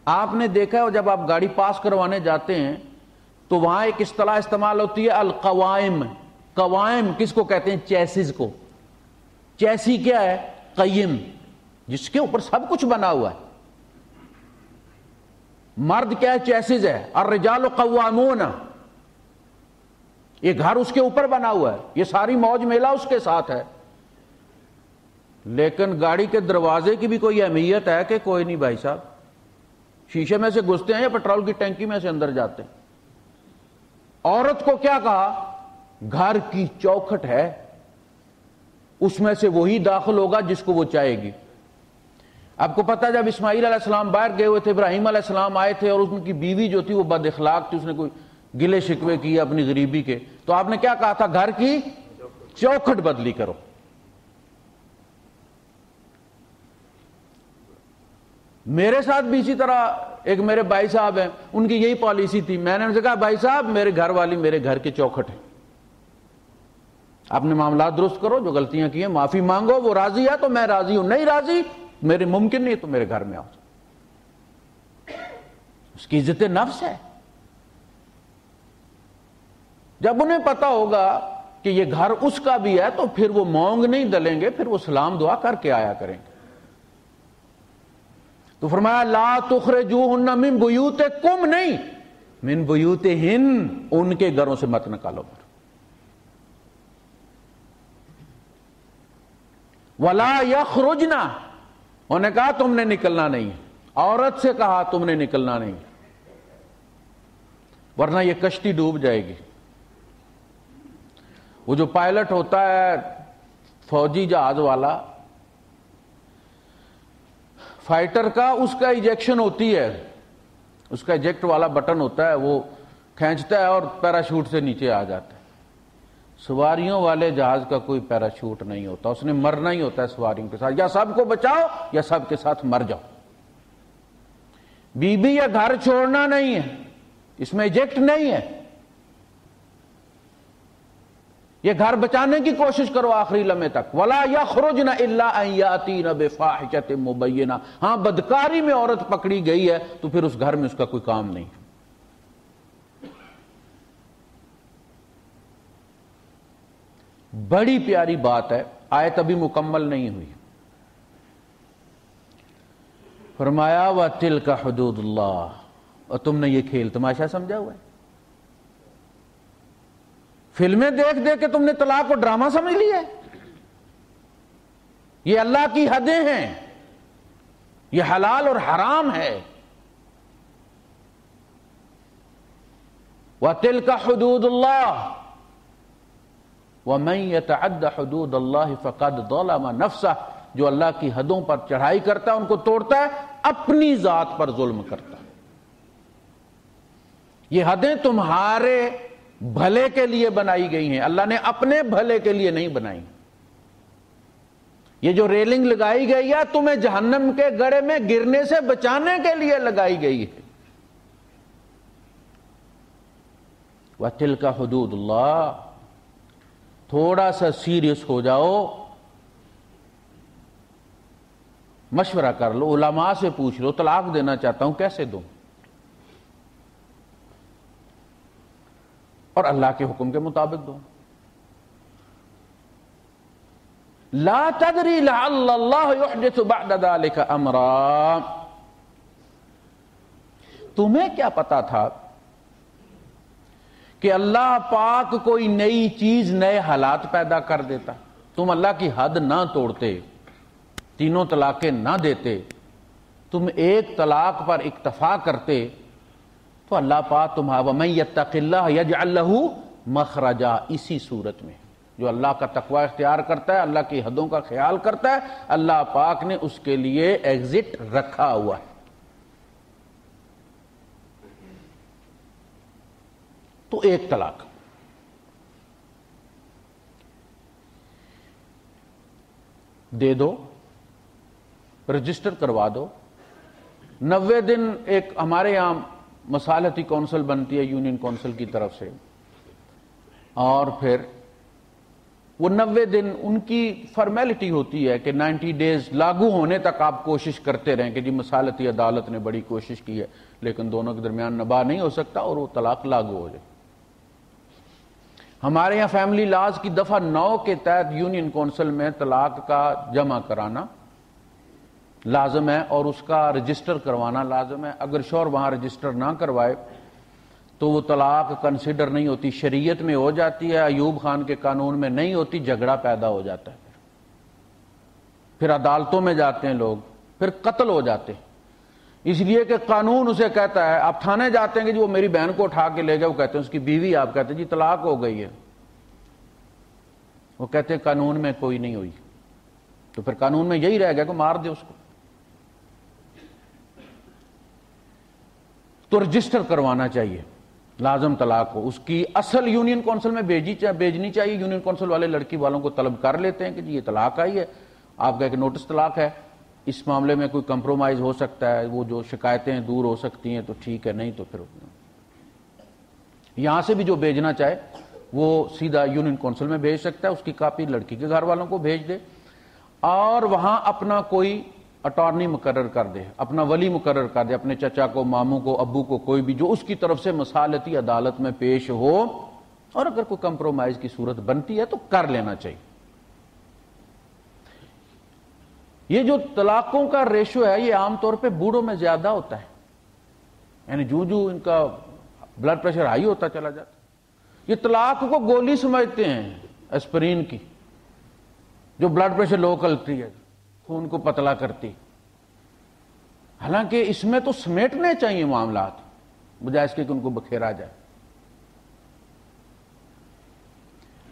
[SPEAKER 1] آپ نے دیکھا ہے جب آپ گاڑی پاس کروانے جاتے ہیں تو وہاں ایک اصطلاح استعمال ہوتی ہے القوائم۔ قوائم کس کو کہتے ہیں؟ چیسز کو۔ چیسی کیا ہے؟ قیم، جس کے اوپر سب کچھ بنا ہوا ہے۔ مرد کیا ہے؟ چیسز ہے۔ الرجال قوامون، یہ گھر اس کے اوپر بنا ہوا ہے، یہ ساری موج میلہ اس کے ساتھ ہے۔ لیکن گاڑی کے دروازے کی بھی کوئی اہمیت ہے کہ کوئی نہیں بھائی صاحب؟ شیشے میں سے گھستے ہیں یا پیٹرول کی ٹینکی میں سے اندر جاتے ہیں؟ عورت کو کیا کہا؟ گھر کی چوکھٹ ہے، اس میں سے وہی داخل ہوگا جس کو وہ چاہے گی۔ آپ کو پتا جب اسماعیل علیہ السلام باہر گئے ہوئے تھے، ابراہیم علیہ السلام آئے تھے اور ان کی بیوی جو تھی وہ بد اخلاق تھی، اس نے کوئی گلے شکوے کیے اپنی غریبی کے، تو آپ نے کیا کہا تھا؟ گھر کی چوکھٹ بدلی کرو۔ میرے ساتھ بھی اسی طرح ایک میرے بھائی صاحب ہیں، ان کی یہی پالیسی تھی۔ میں نے ان سے کہا بھائی صاحب میرے گھر والی میرے گھر کی چوکھٹ ہے، آپ نے معاملات درست کرو، جو غلطیاں کی ہیں معافی مانگو، وہ راضی ہے تو میں راضی ہوں، نہیں راضی میرے ممکن نہیں تو میرے گھر میں آؤ۔ اس کی عزت نفس ہے۔ جب انہیں پتا ہوگا کہ یہ گھر اس کا بھی ہے تو پھر وہ مونگ نہیں دلیں گے، پھر وہ سلام دعا کر کے آیا کریں گے۔ تو فرمایا لا تخرجوہن من بیوتکم، نہیں من بیوتہن، ان کے گھروں سے مت نکالو۔ ولا یخرجن، انہوں نے کہا تم نے نکلنا نہیں، عورت سے کہا تم نے نکلنا نہیں، ورنہ یہ کشتی ڈوب جائے گی۔ وہ جو پائلٹ ہوتا ہے فوجی جہاز والا، فائٹر کا، اس کا ایجیکشن ہوتی ہے، اس کا ایجیکٹ والا بٹن ہوتا ہے، وہ کھینچتا ہے اور پیراشوٹ سے نیچے آ جاتا ہے۔ سواریوں والے جہاز کا کوئی پیراشوٹ نہیں ہوتا، اس نے مرنا ہی ہوتا ہے سواریوں کے ساتھ، یا سب کو بچاؤ یا سب کے ساتھ مر جاؤ۔ بی بی یا گھر چھوڑنا نہیں ہے، اس میں ایجیکٹ نہیں ہے، یہ گھر بچانے کی کوشش کرو آخری لمحے تک۔ وَلَا يَخْرُجْنَ إِلَّا أَن يَأْتِينَ بِفَاحِشَةٍ مُبَيِّنَةٍ، ہاں بدکاری میں عورت پکڑی گئی ہے تو پھر اس گھر میں اس کا کوئی کام نہیں۔ بڑی پیاری بات ہے، آیت ابھی مکمل نہیں ہوئی۔ فرمایا وَتِلْكَ حُدُودُ اللَّهِ، اور تم نے یہ کھیل تماشا سمجھا ہوا ہے، فلمیں دیکھ دیکھ کے تم نے طلاق کو ڈرامہ سمجھ لیا ہے۔ یہ اللہ کی حدیں ہیں، یہ حلال اور حرام ہے۔ وَتِلْكَ حُدُودُ اللَّهِ وَمَن يَتَعَدَّ حُدُودَ اللَّهِ فَقَدْ ظَلَمَ نَفْسَهُ، جو اللہ کی حدوں پر چڑھائی کرتا ہے، ان کو توڑتا ہے، اپنی ذات پر ظلم کرتا ہے۔ یہ حدیں تمہارے بھلے کے لیے بنائی گئی ہیں، اللہ نے اپنے بھلے کے لیے نہیں بنائی۔ یہ جو ریلنگ لگائی گئی ہے تمہیں جہنم کے گڑھے میں گرنے سے بچانے کے لیے لگائی گئی ہے۔ وَتِلْكَ حُدُودُ اللَّهِ، تھوڑا سا سیریس ہو جاؤ، مشورہ کر لو، علماء سے پوچھ لو، طلاق دینا چاہتا ہوں کیسے دوں، اور اللہ کے حکم کے مطابق دو۔ لا تدری لعل اللہ یحدث بعد ذلك امرا، تمہیں کیا پتا تھا کہ اللہ پاک کوئی نئی چیز، نئے حالات پیدا کر دیتا؟ تم اللہ کی حد نہ توڑتے، تینوں طلاقیں نہ دیتے، تم ایک طلاق پر اکتفا کرتے، تو اللہ پاک تمہارا وَمَن يَتَّقِ اللَّهَ يَجْعَلْ لَهُ مَخْرَجًا، اسی صورت میں جو اللہ کا تقوی اختیار کرتا ہے، اللہ کی حدوں کا خیال کرتا ہے، اللہ پاک نے اس کے لیے ایگزٹ رکھا ہوا ہے۔ تو ایک طلاق، دے دو، رجسٹر کروا دو، 90 دن ایک ہمارے یہاں مصالحتی کونسل بنتی ہے یونین کونسل کی طرف سے، اور پھر وہ 90 دن ان کی فارمیلٹی ہوتی ہے کہ 90 ڈیز لاگو ہونے تک آپ کوشش کرتے رہیں کہ جی مصالحتی عدالت نے بڑی کوشش کی ہے لیکن دونوں کے درمیان نباہ نہیں ہو سکتا اور وہ طلاق لاگو ہو جائے۔ ہمارے یہاں فیملی لاز کی دفعہ 9 کے تحت یونین کونسل میں طلاق کا جمع کرانا لازم ہے اور اس کا رجسٹر کروانا لازم ہے۔ اگر شوہر وہاں رجسٹر نہ کروائے تو وہ طلاق کنسیڈر نہیں ہوتی، شریعت میں ہو جاتی ہے، ایوب خان کے قانون میں نہیں ہوتی، جھگڑا پیدا ہو جاتا ہے، پھر عدالتوں میں جاتے ہیں لوگ، پھر قتل ہو جاتے ہیں، اس لیے کہ قانون اسے کہتا ہے۔ آپ تھانے جاتے ہیں کہ جی وہ میری بہن کو اٹھا کے لے گئے، وہ کہتے ہیں اس کی بیوی، آپ کہتے ہیں جی طلاق ہو گئی ہے، وہ کہتے ہیں قانون میں کوئی نہیں ہوئی، تو پھر قانون میں یہی رہ گیا کہ مار دے اس کو۔ تو رجسٹر کروانا چاہیے لازم طلاق کو، اس کی اصل یونین کونسل میں بھیجنی چاہیے. یونین کونسل والے لڑکی والوں کو طلب کر لیتے ہیں کہ جی یہ طلاق آئی ہے، آپ کا ایک نوٹس طلاق ہے، اس معاملے میں کوئی کمپرومائز ہو سکتا ہے، وہ جو شکایتیں دور ہو سکتی ہیں تو ٹھیک ہے، نہیں تو پھر یہاں سے بھی جو بھیجنا چاہے وہ سیدھا یونین کونسل میں بھیج سکتا ہے، اس کی کاپی لڑکی کے گھر والوں کو بھیج دے اور وہاں اپنا کوئی اٹارنی مقرر کر دے، اپنا ولی مقرر کر دے، اپنے چچا کو، ماموں کو، ابو کو، کوئی بھی جو اس کی طرف سے مصالحتی عدالت میں پیش ہو، اور اگر کوئی کمپرومائز کی صورت بنتی ہے تو کر لینا چاہیے. یہ جو طلاقوں کا ریشو ہے یہ عام طور پہ بوڑھوں میں زیادہ ہوتا ہے، یعنی جو ان کا بلڈ پریشر ہائی ہوتا چلا جاتا ہے. یہ طلاق کو گولی سمجھتے ہیں اسپرین کی، جو بلڈ پریشر لو کرتی ہے، خون کو پتلا کرتی، حالانکہ اس میں تو سمیٹنے چاہیے معاملات بجائے اس کے کہ ان کو بکھیرا جائے.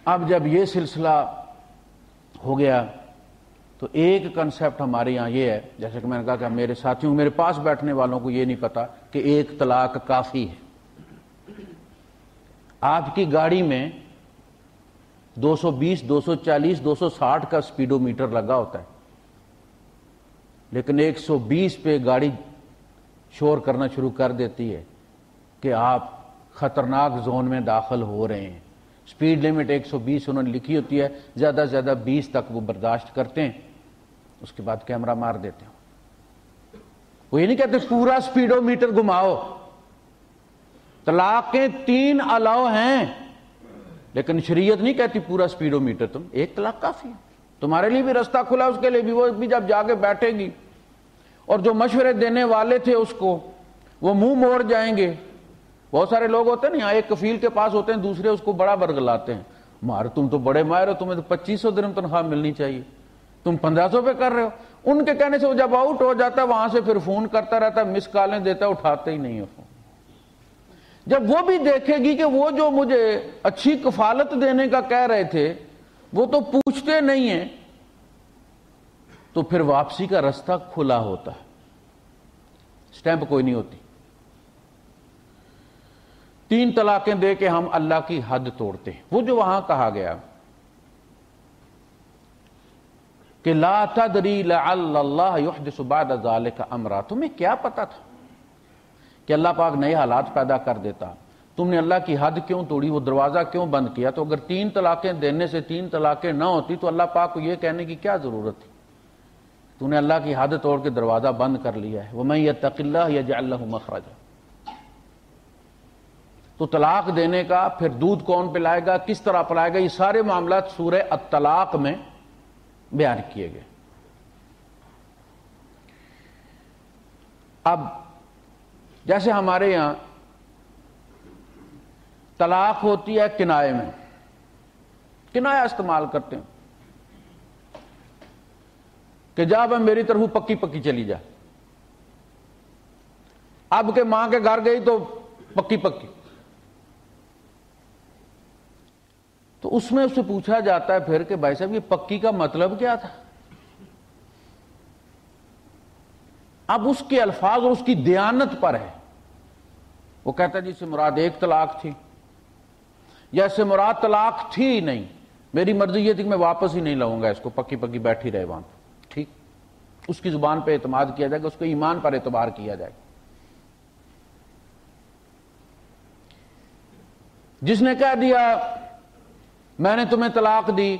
[SPEAKER 1] اب جب یہ سلسلہ ہو گیا تو ایک کنسپٹ ہمارے یہاں یہ ہے، جیسے کہ میں نے کہا کہ میرے ساتھیوں، میرے پاس بیٹھنے والوں کو یہ نہیں پتا کہ ایک طلاق کافی ہے. آپ کی گاڑی میں 220 240 260 کا سپیڈو میٹر لگا ہوتا ہے، لیکن 120 پہ گاڑی شور کرنا شروع کر دیتی ہے کہ آپ خطرناک زون میں داخل ہو رہے ہیں. سپیڈ لیمٹ 120 انہوں نے لکھی ہوتی ہے، زیادہ سے زیادہ 20 تک وہ برداشت کرتے ہیں، اس کے بعد کیمرہ مار دیتے ہیں. وہ یہ نہیں کہتے پورا سپیڈو میٹر گھماؤ. طلاقیں 3 الاؤ ہیں، لیکن شریعت نہیں کہتی پورا سپیڈو میٹر، تم ایک طلاق کافی ہے. تمہارے لیے بھی رستہ کھلا، اس کے لیے بھی، وہ بھی جب جا کے بیٹھے گی اور جو مشورے دینے والے تھے اس کو وہ منہ موڑ جائیں گے. بہت سارے لوگ ہوتے ہیں نا یہاں، ایک کفیل کے پاس ہوتے ہیں، دوسرے اس کو بڑا برگلاتے ہیں، تم تو بڑے ماہر ہو، تمہیں تو 2500 درہم تنخواہ ملنی چاہیے، تم 1500 پہ کر رہے ہو. ان کے کہنے سے وہ جب آؤٹ ہو جاتا ہے وہاں سے پھر فون کرتا رہتا ہے، مس کالیں دیتا ہے، اٹھاتے ہی نہیں ہے فون. جب وہ بھی دیکھے گی کہ وہ جو مجھے اچھی کفالت دینے کا کہہ رہے تھے وہ تو پوچھتے نہیں ہیں، تو پھر واپسی کا رستہ کھلا ہوتا ہے، سٹیمپ کوئی نہیں ہوتی. 3 طلاقیں دے کے ہم اللہ کی حد توڑتے ہیں. وہ جو وہاں کہا گیا کہ لا تدری لعل اللہ یحدث بعد ذلک امرا، تمہیں کیا پتا تھا کہ اللہ پاک نئے حالات پیدا کر دیتا؟ تم نے اللہ کی حد کیوں توڑی، وہ دروازہ کیوں بند کیا؟ تو اگر 3 طلاقیں دینے سے 3 طلاقیں نہ ہوتی تو اللہ پاک کو یہ کہنے کی کیا ضرورت تھی؟ تو نے اللہ کی حد توڑ کے دروازہ بند کر لیا ہے. وَمَن يَتَّقِ اللَّهَ يَجْعَل لَّهُ مَخْرَجًا. تو طلاق دینے کا پھر دودھ کون پلائے گا، کس طرح پلائے گا، یہ سارے معاملات سورہ الطلاق میں بیان کیے گئے. اب جیسے ہمارے یہاں طلاق ہوتی ہے کنائے میں، کنایا استعمال کرتے ہیں کہ جا بھائی میری طرف پکی پکی چلی جا. اب کے ماں کے گھر گئی تو پکی پکی، تو اس میں اس سے پوچھا جاتا ہے پھر کہ بھائی صاحب یہ پکی کا مطلب کیا تھا؟ اب اس کے الفاظ اور اس کی دیانت پر ہے. وہ کہتا ہے جس سے مراد 1 طلاق تھی، یا اس سے مراد طلاق تھی ہی نہیں، میری مرضی یہ تھی کہ میں واپس ہی نہیں لاؤں گا اس کو، پکی پکی بیٹھی رہے وہاں. ٹھیک، اس کی زبان پہ اعتماد کیا جائے گا، اس کے ایمان پر اعتبار کیا جائے گا. جس نے کہہ دیا میں نے تمہیں طلاق دی،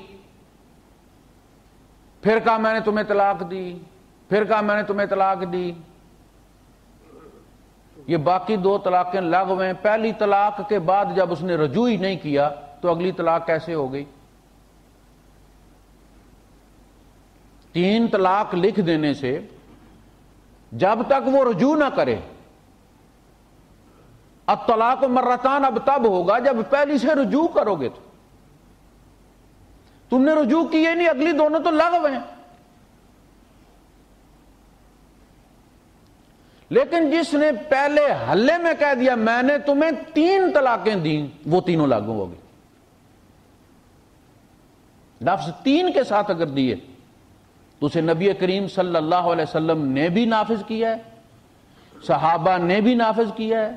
[SPEAKER 1] پھر کہا میں نے تمہیں طلاق دی، پھر کہا میں نے تمہیں طلاق دی، یہ باقی 2 طلاقیں لغو ہیں. پہلی طلاق کے بعد جب اس نے رجوع ہی نہیں کیا تو اگلی طلاق کیسے ہو گئی؟ 3 طلاق لکھ دینے سے جب تک وہ رجوع نہ کرے، الطلاق مرتان اب تب ہوگا جب پہلی سے رجوع کرو گے. تو تم نے رجوع کیے نہیں، اگلی دونوں تو لغو ہیں. لیکن جس نے پہلے حلے میں کہہ دیا میں نے تمہیں 3 طلاقیں دیں، وہ تینوں لاگو ہوگی. لفظ 3 کے ساتھ اگر دیے تو اسے نبی کریم صلی اللہ علیہ وسلم نے بھی نافذ کیا ہے، صحابہ نے بھی نافذ کیا ہے،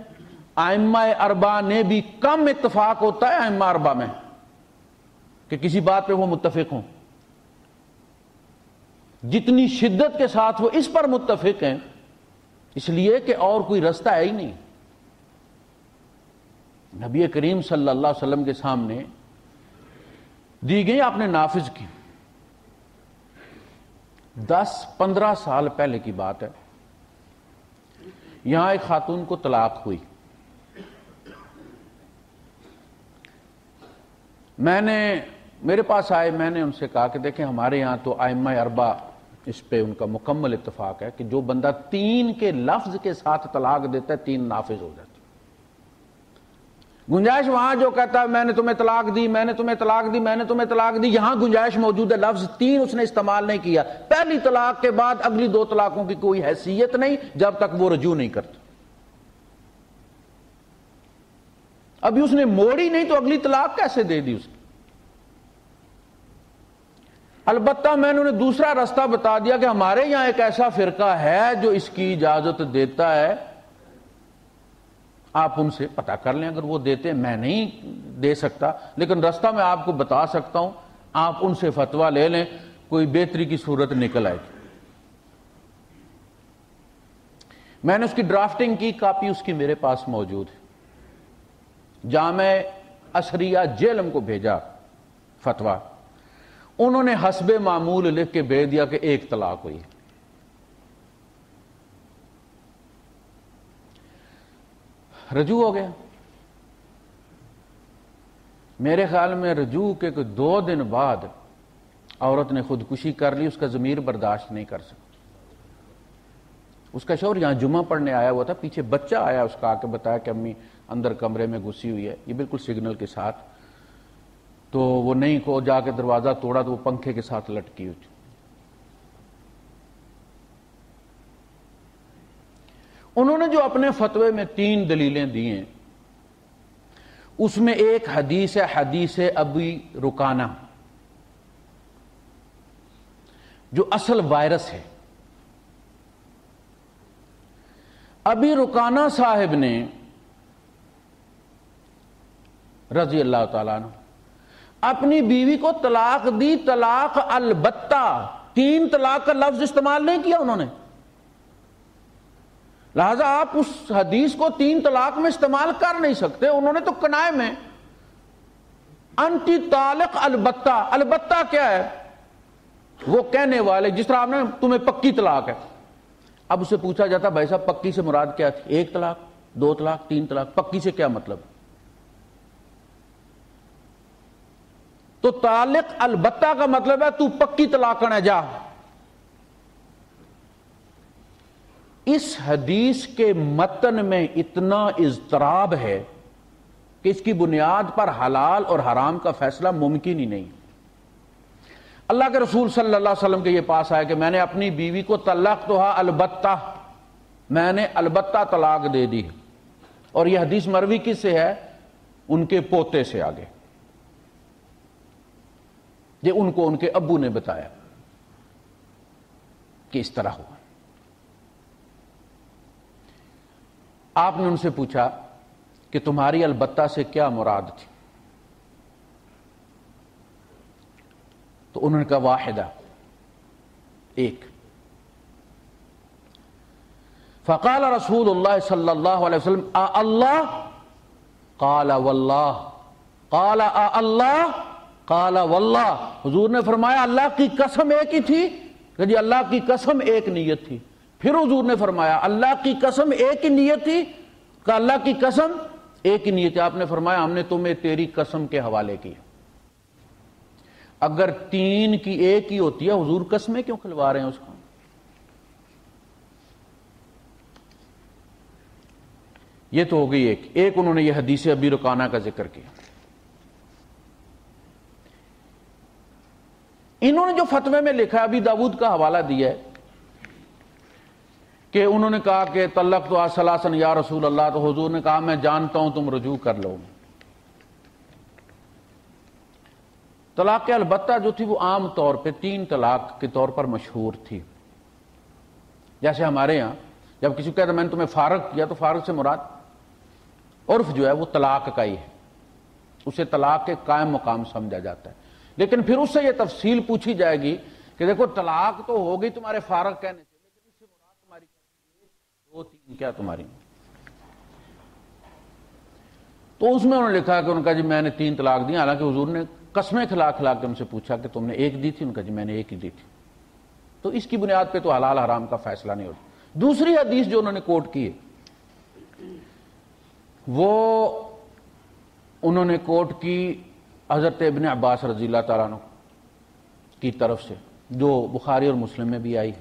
[SPEAKER 1] ائمہ اربعہ نے بھی، کم اتفاق ہوتا ہے ائمہ اربعہ میں کہ کسی بات پہ وہ متفق ہوں، جتنی شدت کے ساتھ وہ اس پر متفق ہیں، اس لیے کہ اور کوئی رستہ ہے ہی نہیں۔ نبی کریم صلی اللہ علیہ وسلم کے سامنے دی گئی، آپ نے نافذ کی۔ 10-15 سال پہلے کی بات ہے، یہاں ایک خاتون کو طلاق ہوئی۔ میرے پاس آئے، میں نے ان سے کہا کہ دیکھیں ہمارے یہاں تو ائمہ اربعہ اس پہ ان کا مکمل اتفاق ہے کہ جو بندہ 3 کے لفظ کے ساتھ طلاق دیتا ہے 3 نافذ ہو جاتی۔ گنجائش وہاں جو کہتا ہے میں نے تمہیں طلاق دی، میں نے تمہیں طلاق دی، میں نے تمہیں طلاق دی، یہاں گنجائش موجود ہے، لفظ 3 اس نے استعمال نہیں کیا۔ پہلی طلاق کے بعد اگلی 2 طلاقوں کی کوئی حیثیت نہیں جب تک وہ رجوع نہیں کرتا۔ ابھی اس نے موڑی نہیں تو اگلی طلاق کیسے دے دی اس نے؟ البتہ میں نے انہیں دوسرا راستہ بتا دیا کہ ہمارے یہاں ایک ایسا فرقہ ہے جو اس کی اجازت دیتا ہے، آپ ان سے پتہ کر لیں، اگر وہ دیتے ہیں، میں نہیں دے سکتا لیکن راستہ میں آپ کو بتا سکتا ہوں، آپ ان سے فتویٰ لے لیں، کوئی بہتری کی صورت نکل آئے گی۔ میں نے اس کی ڈرافٹنگ کی، کاپی اس کی میرے پاس موجود ہے۔ جامع اشریہ جیلم کو بھیجا فتویٰ، انہوں نے حسب معمول لکھ کے بھیج دیا کہ 1 طلاق ہوئی۔ رجوع ہو گیا۔ میرے خیال میں رجوع کے کوئی 2 دن بعد عورت نے خودکشی کر لی، اس کا ضمیر برداشت نہیں کر سکتا۔ اس کا شوہر یہاں جمعہ پڑھنے آیا ہوا تھا، پیچھے بچہ آیا، اس کا آ کے بتایا کہ امی اندر کمرے میں گھسی ہوئی ہے، یہ بالکل سگنل کے ساتھ، تو وہ نہیں کو جا کے دروازہ توڑا تو وہ پنکھے کے ساتھ لٹکی ہوئی تھی۔ انہوں نے جو اپنے فتوے میں 3 دلیلیں دی ہیں، اس میں ایک حدیث ہے، حدیث ابی رکانہ، جو اصل وائرس ہے۔ ابی رکانہ صاحب نے رضی اللہ تعالیٰ عنہ اپنی بیوی کو طلاق دی، طلاق البتہ، 3 طلاق کا لفظ استعمال نہیں کیا انہوں نے، لہذا آپ اس حدیث کو 3 طلاق میں استعمال کر نہیں سکتے۔ انہوں نے تو کنائے میں انٹی طالق البتہ، البتہ کیا ہے؟ وہ کہنے والے، جس طرح آپ نے تمہیں پکی طلاق ہے، اب اسے پوچھا جاتا بھائی صاحب پکی سے مراد کیا تھی؟ 1 طلاق، 2 طلاق، 3 طلاق، پکی سے کیا مطلب؟ تو طالق البتہ کا مطلب ہے تو پکی طلاق ہے، جا۔ اس حدیث کے متن میں اتنا اضطراب ہے کہ اس کی بنیاد پر حلال اور حرام کا فیصلہ ممکن ہی نہیں۔ اللہ کے رسول صلی اللہ علیہ وسلم کے یہ پاس آیا کہ میں نے اپنی بیوی کو طلقتھا البتہ، میں نے البتہ طلاق دے دی، اور یہ حدیث مروی کس سے ہے؟ ان کے پوتے سے آگے، یہ ان کو ان کے ابو نے بتایا کہ اس طرح ہوا۔ آپ نے ان سے پوچھا کہ تمہاری البتہ سے کیا مراد تھی؟ تو انہوں نے کہا واحدہ، 1۔ فقال رسول اللہ صلی اللہ علیہ وسلم اللہ؟ قال واللہ، قال اللہ؟ قال واللہ، حضور نے فرمایا اللہ کی قسم ایک ہی تھی؟ کہ جی اللہ کی قسم ایک نیت تھی۔ پھر حضور نے فرمایا اللہ کی قسم ایک ہی نیت تھی؟ کہ اللہ کی قسم ایک ہی نیت ہے۔ آپ نے فرمایا ہم نے تمہیں تیری قسم کے حوالے کیا۔ اگر 3 کی ایک ہی ہوتی ہے، حضور قسمیں کیوں کھلوا رہے ہیں اس کو؟ یہ تو ہو گئی ایک انہوں نے یہ حدیث ابی رکانہ کا ذکر کیا۔ انہوں نے جو فتوے میں لکھا ہے، ابی داؤد کا حوالہ دیا ہے کہ انہوں نے کہا کہ طلقت ثلاثا یا رسول اللہ، تو حضور نے کہا میں جانتا ہوں تم رجوع کر لو۔ طلاق البتہ جو تھی وہ عام طور پہ 3 طلاق کے طور پر مشہور تھی۔ جیسے ہمارے ہاں جب کسی کو کہتا ہے میں نے تمہیں فارغ کیا تو فارغ سے مراد عرف جو ہے وہ طلاق کا ہی ہے، اسے طلاق کے قائم مقام سمجھا جاتا ہے. لیکن پھر اس سے یہ تفصیل پوچھی جائے گی کہ دیکھو طلاق تو ہو گئی تمہارے فارغ کہنے سے، لیکن اس سے مراد تمہاری 2 3 کیا تمہاری؟ تو اس میں انہوں نے لکھا کہ ان کا جی میں نے 3 طلاق دی، حالانکہ حضور نے قسمیں کھلا کھلا کے ان سے پوچھا کہ تم نے 1 دی تھی، ان کا جی میں نے 1 ہی دی تھی. تو اس کی بنیاد پہ تو حلال حرام کا فیصلہ نہیں ہوتا. دوسری حدیث جو انہوں نے کوٹ کی ہے وہ انہوں نے کوٹ کی حضرت ابن عباس رضی اللہ تعالیٰ عنہ کی طرف سے، جو بخاری اور مسلم میں بھی آئی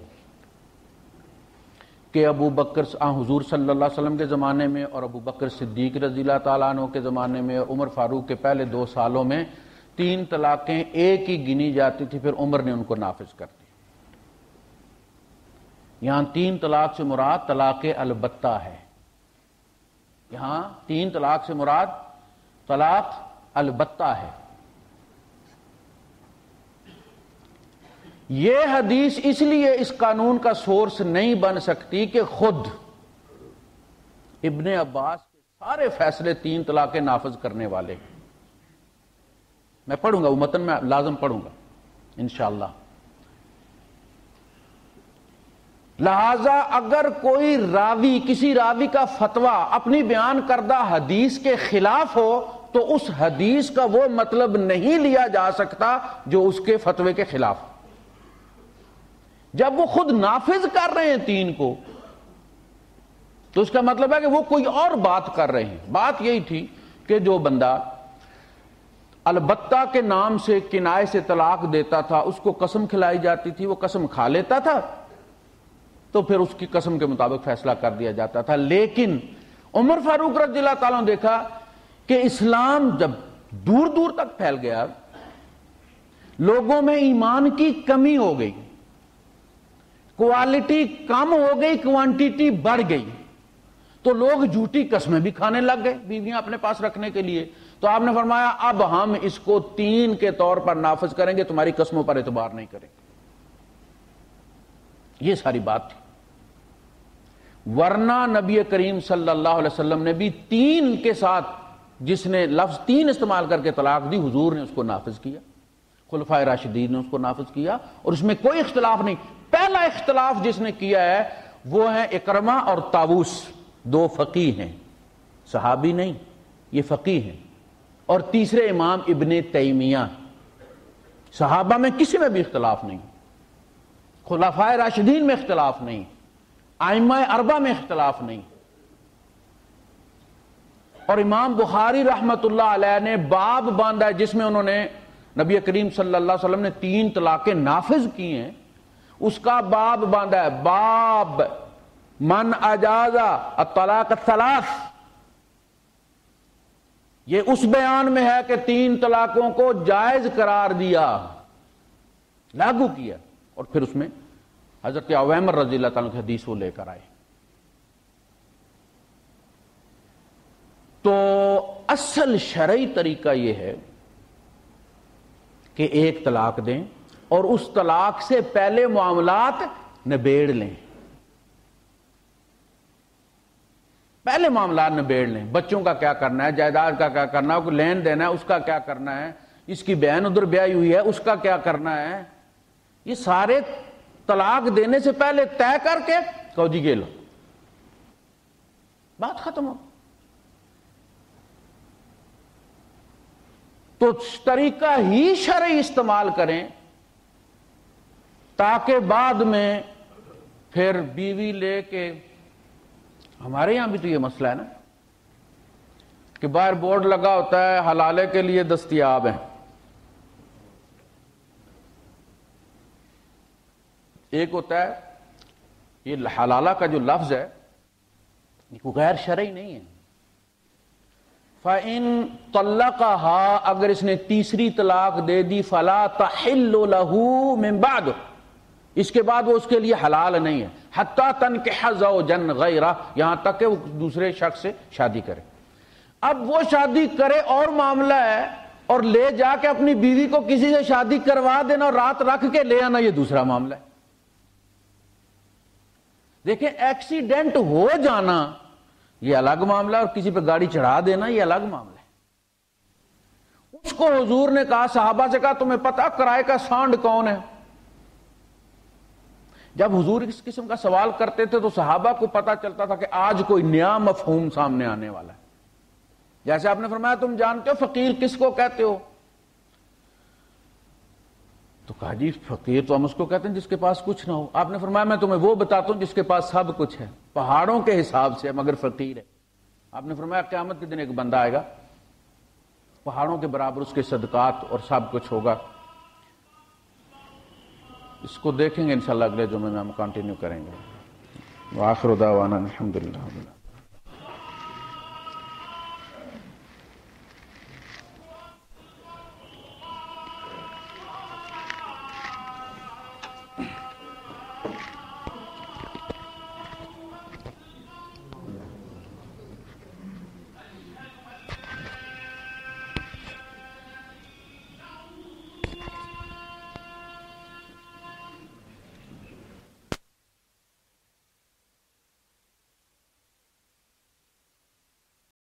[SPEAKER 1] کہ ابو بکر حضور صلی اللہ علیہ وسلم کے زمانے میں اور ابو بکر صدیق رضی اللہ تعالیٰ عنہ کے زمانے میں اور عمر فاروق کے پہلے 2 سالوں میں 3 طلاقیں ایک ہی گنی جاتی تھی، پھر عمر نے ان کو نافذ کر دی. یہاں 3 طلاق سے مراد طلاق البتہ ہے. یہاں 3 طلاق سے مراد طلاق البتہ ہے. یہ حدیث اس لیے اس قانون کا سورس نہیں بن سکتی کہ خود ابن عباس کے سارے فیصلے 3 طلاقیں نافذ کرنے والے. میں پڑھوں گا وہ متن، میں لازم پڑھوں گا انشاءاللہ. لہذا اگر کوئی راوی کسی راوی کا فتویٰ اپنی بیان کردہ حدیث کے خلاف ہو تو اس حدیث کا وہ مطلب نہیں لیا جا سکتا جو اس کے فتوے کے خلاف. جب وہ خود نافذ کر رہے ہیں 3 کو تو اس کا مطلب ہے کہ وہ کوئی اور بات کر رہے ہیں. بات یہی تھی کہ جو بندہ البتہ کے نام سے کنایے سے طلاق دیتا تھا اس کو قسم کھلائی جاتی تھی، وہ قسم کھا لیتا تھا تو پھر اس کی قسم کے مطابق فیصلہ کر دیا جاتا تھا. لیکن عمر فاروق رضی اللہ تعالیٰ نے دیکھا کہ اسلام جب دور دور تک پھیل گیا، لوگوں میں ایمان کی کمی ہو گئی، کوالٹی کم ہو گئی، کوانٹیٹی بڑھ گئی، تو لوگ جھوٹی قسمیں بھی کھانے لگ گئے بیویاں اپنے پاس رکھنے کے لیے. تو آپ نے فرمایا اب ہم اس کو 3 کے طور پر نافذ کریں گے، تمہاری قسموں پر اعتبار نہیں کریں گے. یہ ساری بات تھی. ورنہ نبی کریم صلی اللہ علیہ وسلم نے بھی 3 کے ساتھ، جس نے لفظ 3 استعمال کر کے طلاق دی، حضور نے اس کو نافذ کیا، خلفائے راشدین نے اس کو نافذ کیا، اور اس میں کوئی اختلاف نہیں. پہلا اختلاف جس نے کیا ہے وہ ہے اکرمہ اور طاووس، 2 فقیہ ہیں، صحابی نہیں، یہ فقیہ ہیں. اور تیسرے امام ابن تیمیہ. صحابہ میں کسی میں بھی اختلاف نہیں، خلفائے راشدین میں اختلاف نہیں، ائمہ 4 میں اختلاف نہیں. اور امام بخاری رحمت اللہ علیہ نے باب باندھا ہے جس میں انہوں نے نبی کریم صلی اللہ علیہ وسلم نے 3 طلاقیں نافذ کی ہیں، اس کا باب باندھا ہے باب من اجازا الطلاق الثلاث. یہ اس بیان میں ہے کہ 3 طلاقوں کو جائز قرار دیا، لاگو کیا، اور پھر اس میں حضرت عویمر رضی اللہ تعالیٰ کی حدیث وہ لے کر آئے. تو اصل شرعی طریقہ یہ ہے کہ 1 طلاق دیں اور اس طلاق سے پہلے معاملات نبیڑ لیں. پہلے معاملات نبیڑ لیں. بچوں کا کیا کرنا ہے، جائیداد کا کیا کرنا ہے، کوئی لین دینا ہے اس کا کیا کرنا ہے، اس کی بہن ادھر بیائی ہوئی ہے اس کا کیا کرنا ہے، یہ سارے طلاق دینے سے پہلے طے کر کے کہو جی یہ لو، بات ختم ہو. تو طریقہ ہی شرعی استعمال کریں تاکہ بعد میں پھر بیوی لے کے، ہمارے یہاں بھی تو یہ مسئلہ ہے نا کہ باہر بورڈ لگا ہوتا ہے حلالے کے لیے دستیاب ہیں. ایک ہوتا ہے یہ حلالہ کا جو لفظ ہے یہ غیر شرعی نہیں ہے. فَإِن طَلَّقَهَا، اگر اس نے تیسری طلاق دے دی، فَلَا تَحِلُّ لَهُ مِن بَعْدُ، اس کے بعد وہ اس کے لیے حلال نہیں ہے، حَتَّى تَنْكِحَ زَوْجًا غَيْرَهُ، یہاں تک کہ وہ دوسرے شخص سے شادی کرے. اب وہ شادی کرے اور معاملہ ہے، اور لے جا کے اپنی بیوی کو کسی سے شادی کروا دینا اور رات رکھ کے لے آنا یہ دوسرا معاملہ ہے. دیکھیں ایکسیڈنٹ ہو جانا یہ الگ معاملہ ہے، اور کسی پہ گاڑی چڑھا دینا یہ الگ معاملہ ہے۔ اس کو حضور نے کہا، صحابہ سے کہا تمہیں پتا کرائے کا سانڈ کون ہے؟ جب حضور اس قسم کا سوال کرتے تھے تو صحابہ کو پتا چلتا تھا کہ آج کوئی نیا مفہوم سامنے آنے والا ہے۔ جیسے آپ نے فرمایا تم جانتے ہو فقیر کس کو کہتے ہو؟ تو کہا جی فقیر تو ہم اس کو کہتے ہیں جس کے پاس کچھ نہ ہو۔ آپ نے فرمایا میں تمہیں وہ بتاتا ہوں جس کے پاس سب کچھ ہے، پہاڑوں کے حساب سے مگر فقیر ہے۔ آپ نے فرمایا قیامت کے دن ایک بندہ آئے گا پہاڑوں کے برابر اس کے صدقات اور سب کچھ ہوگا۔ اس کو دیکھیں گے انشاءاللہ اگلے جمعے میں ہم کنٹینیو کریں گے۔ وآخر دعوانا الحمدللہ۔